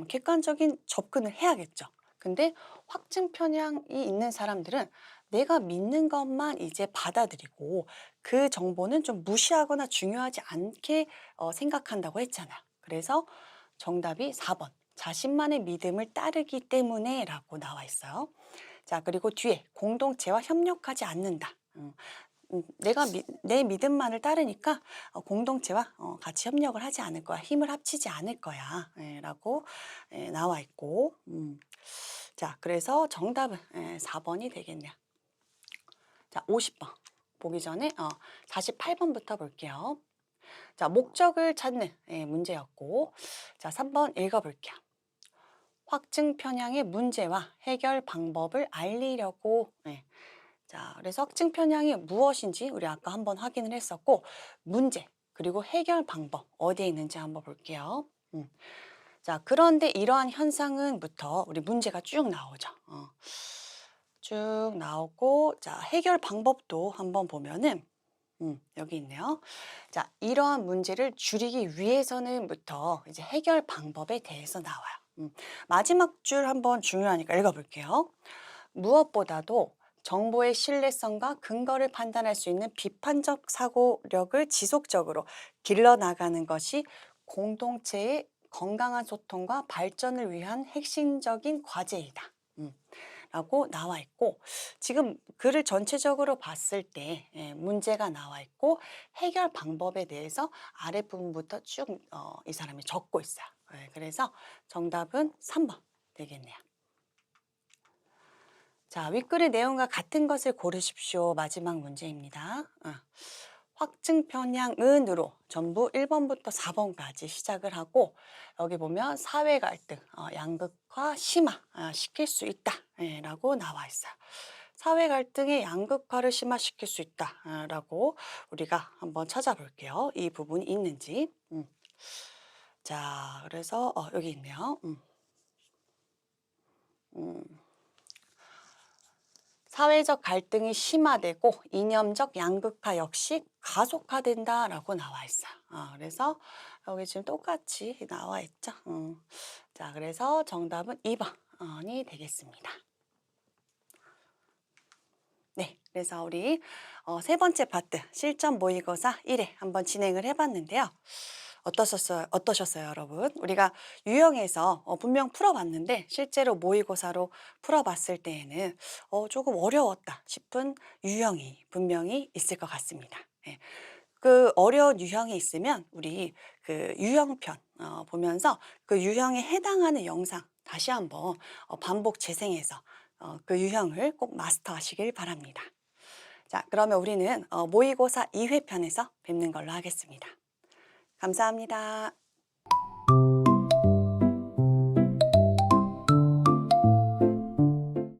객관적인 접근을 해야겠죠. 근데 확증 편향이 있는 사람들은 내가 믿는 것만 이제 받아들이고 그 정보는 좀 무시하거나 중요하지 않게 생각한다고 했잖아요. 그래서 정답이 4번. 자신만의 믿음을 따르기 때문에 라고 나와 있어요. 자, 그리고 뒤에 공동체와 협력하지 않는다. 내 믿음만을 따르니까 공동체와 같이 협력을 하지 않을 거야. 힘을 합치지 않을 거야. 라고 나와 있고. 자, 그래서 정답은 4번이 되겠네요. 자, 50번. 보기 전에 48번부터 볼게요. 자, 목적을 찾는 문제였고. 자, 3번 읽어볼게요. 확증 편향의 문제와 해결 방법을 알리려고. 자, 그래서 확증 편향이 무엇인지 우리 아까 한번 확인을 했었고, 문제 그리고 해결 방법 어디에 있는지 한번 볼게요. 자, 그런데 이러한 현상은부터 우리 문제가 쭉 나오죠. 쭉 나오고, 자, 해결 방법도 한번 보면은 여기 있네요. 자, 이러한 문제를 줄이기 위해서는부터 이제 해결 방법에 대해서 나와요. 마지막 줄 한번 중요하니까 읽어볼게요. 무엇보다도 정보의 신뢰성과 근거를 판단할 수 있는 비판적 사고력을 지속적으로 길러나가는 것이 공동체의 건강한 소통과 발전을 위한 핵심적인 과제이다. 라고 나와 있고, 지금 글을 전체적으로 봤을 때 문제가 나와 있고 해결 방법에 대해서 아랫부분부터 쭉 이 사람이 적고 있어요. 그래서 정답은 3번 되겠네요. 자, 윗글의 내용과 같은 것을 고르십시오. 마지막 문제입니다. 확증 편향은으로 전부 1번부터 4번까지 시작을 하고, 여기 보면 사회 갈등, 양극화 심화 시킬 수 있다 라고 나와 있어요. 사회 갈등의 양극화를 심화시킬 수 있다 라고 우리가 한번 찾아볼게요. 이 부분이 있는지. 자, 그래서 여기 있네요. 사회적 갈등이 심화되고 이념적 양극화 역시 가속화된다라고 나와 있어요. 그래서 여기 지금 똑같이 나와 있죠. 자, 그래서 정답은 2번이 되겠습니다. 네, 그래서 우리 세 번째 파트 실전 모의고사 1회 한번 진행을 해봤는데요. 어떠셨어요, 여러분? 우리가 유형에서 분명 풀어봤는데 실제로 모의고사로 풀어봤을 때에는 조금 어려웠다 싶은 유형이 분명히 있을 것 같습니다. 예. 그 어려운 유형이 있으면 우리 그 유형편 보면서 그 유형에 해당하는 영상 다시 한번 반복 재생해서 그 유형을 꼭 마스터하시길 바랍니다. 자, 그러면 우리는 모의고사 2회 편에서 뵙는 걸로 하겠습니다. 감사합니다.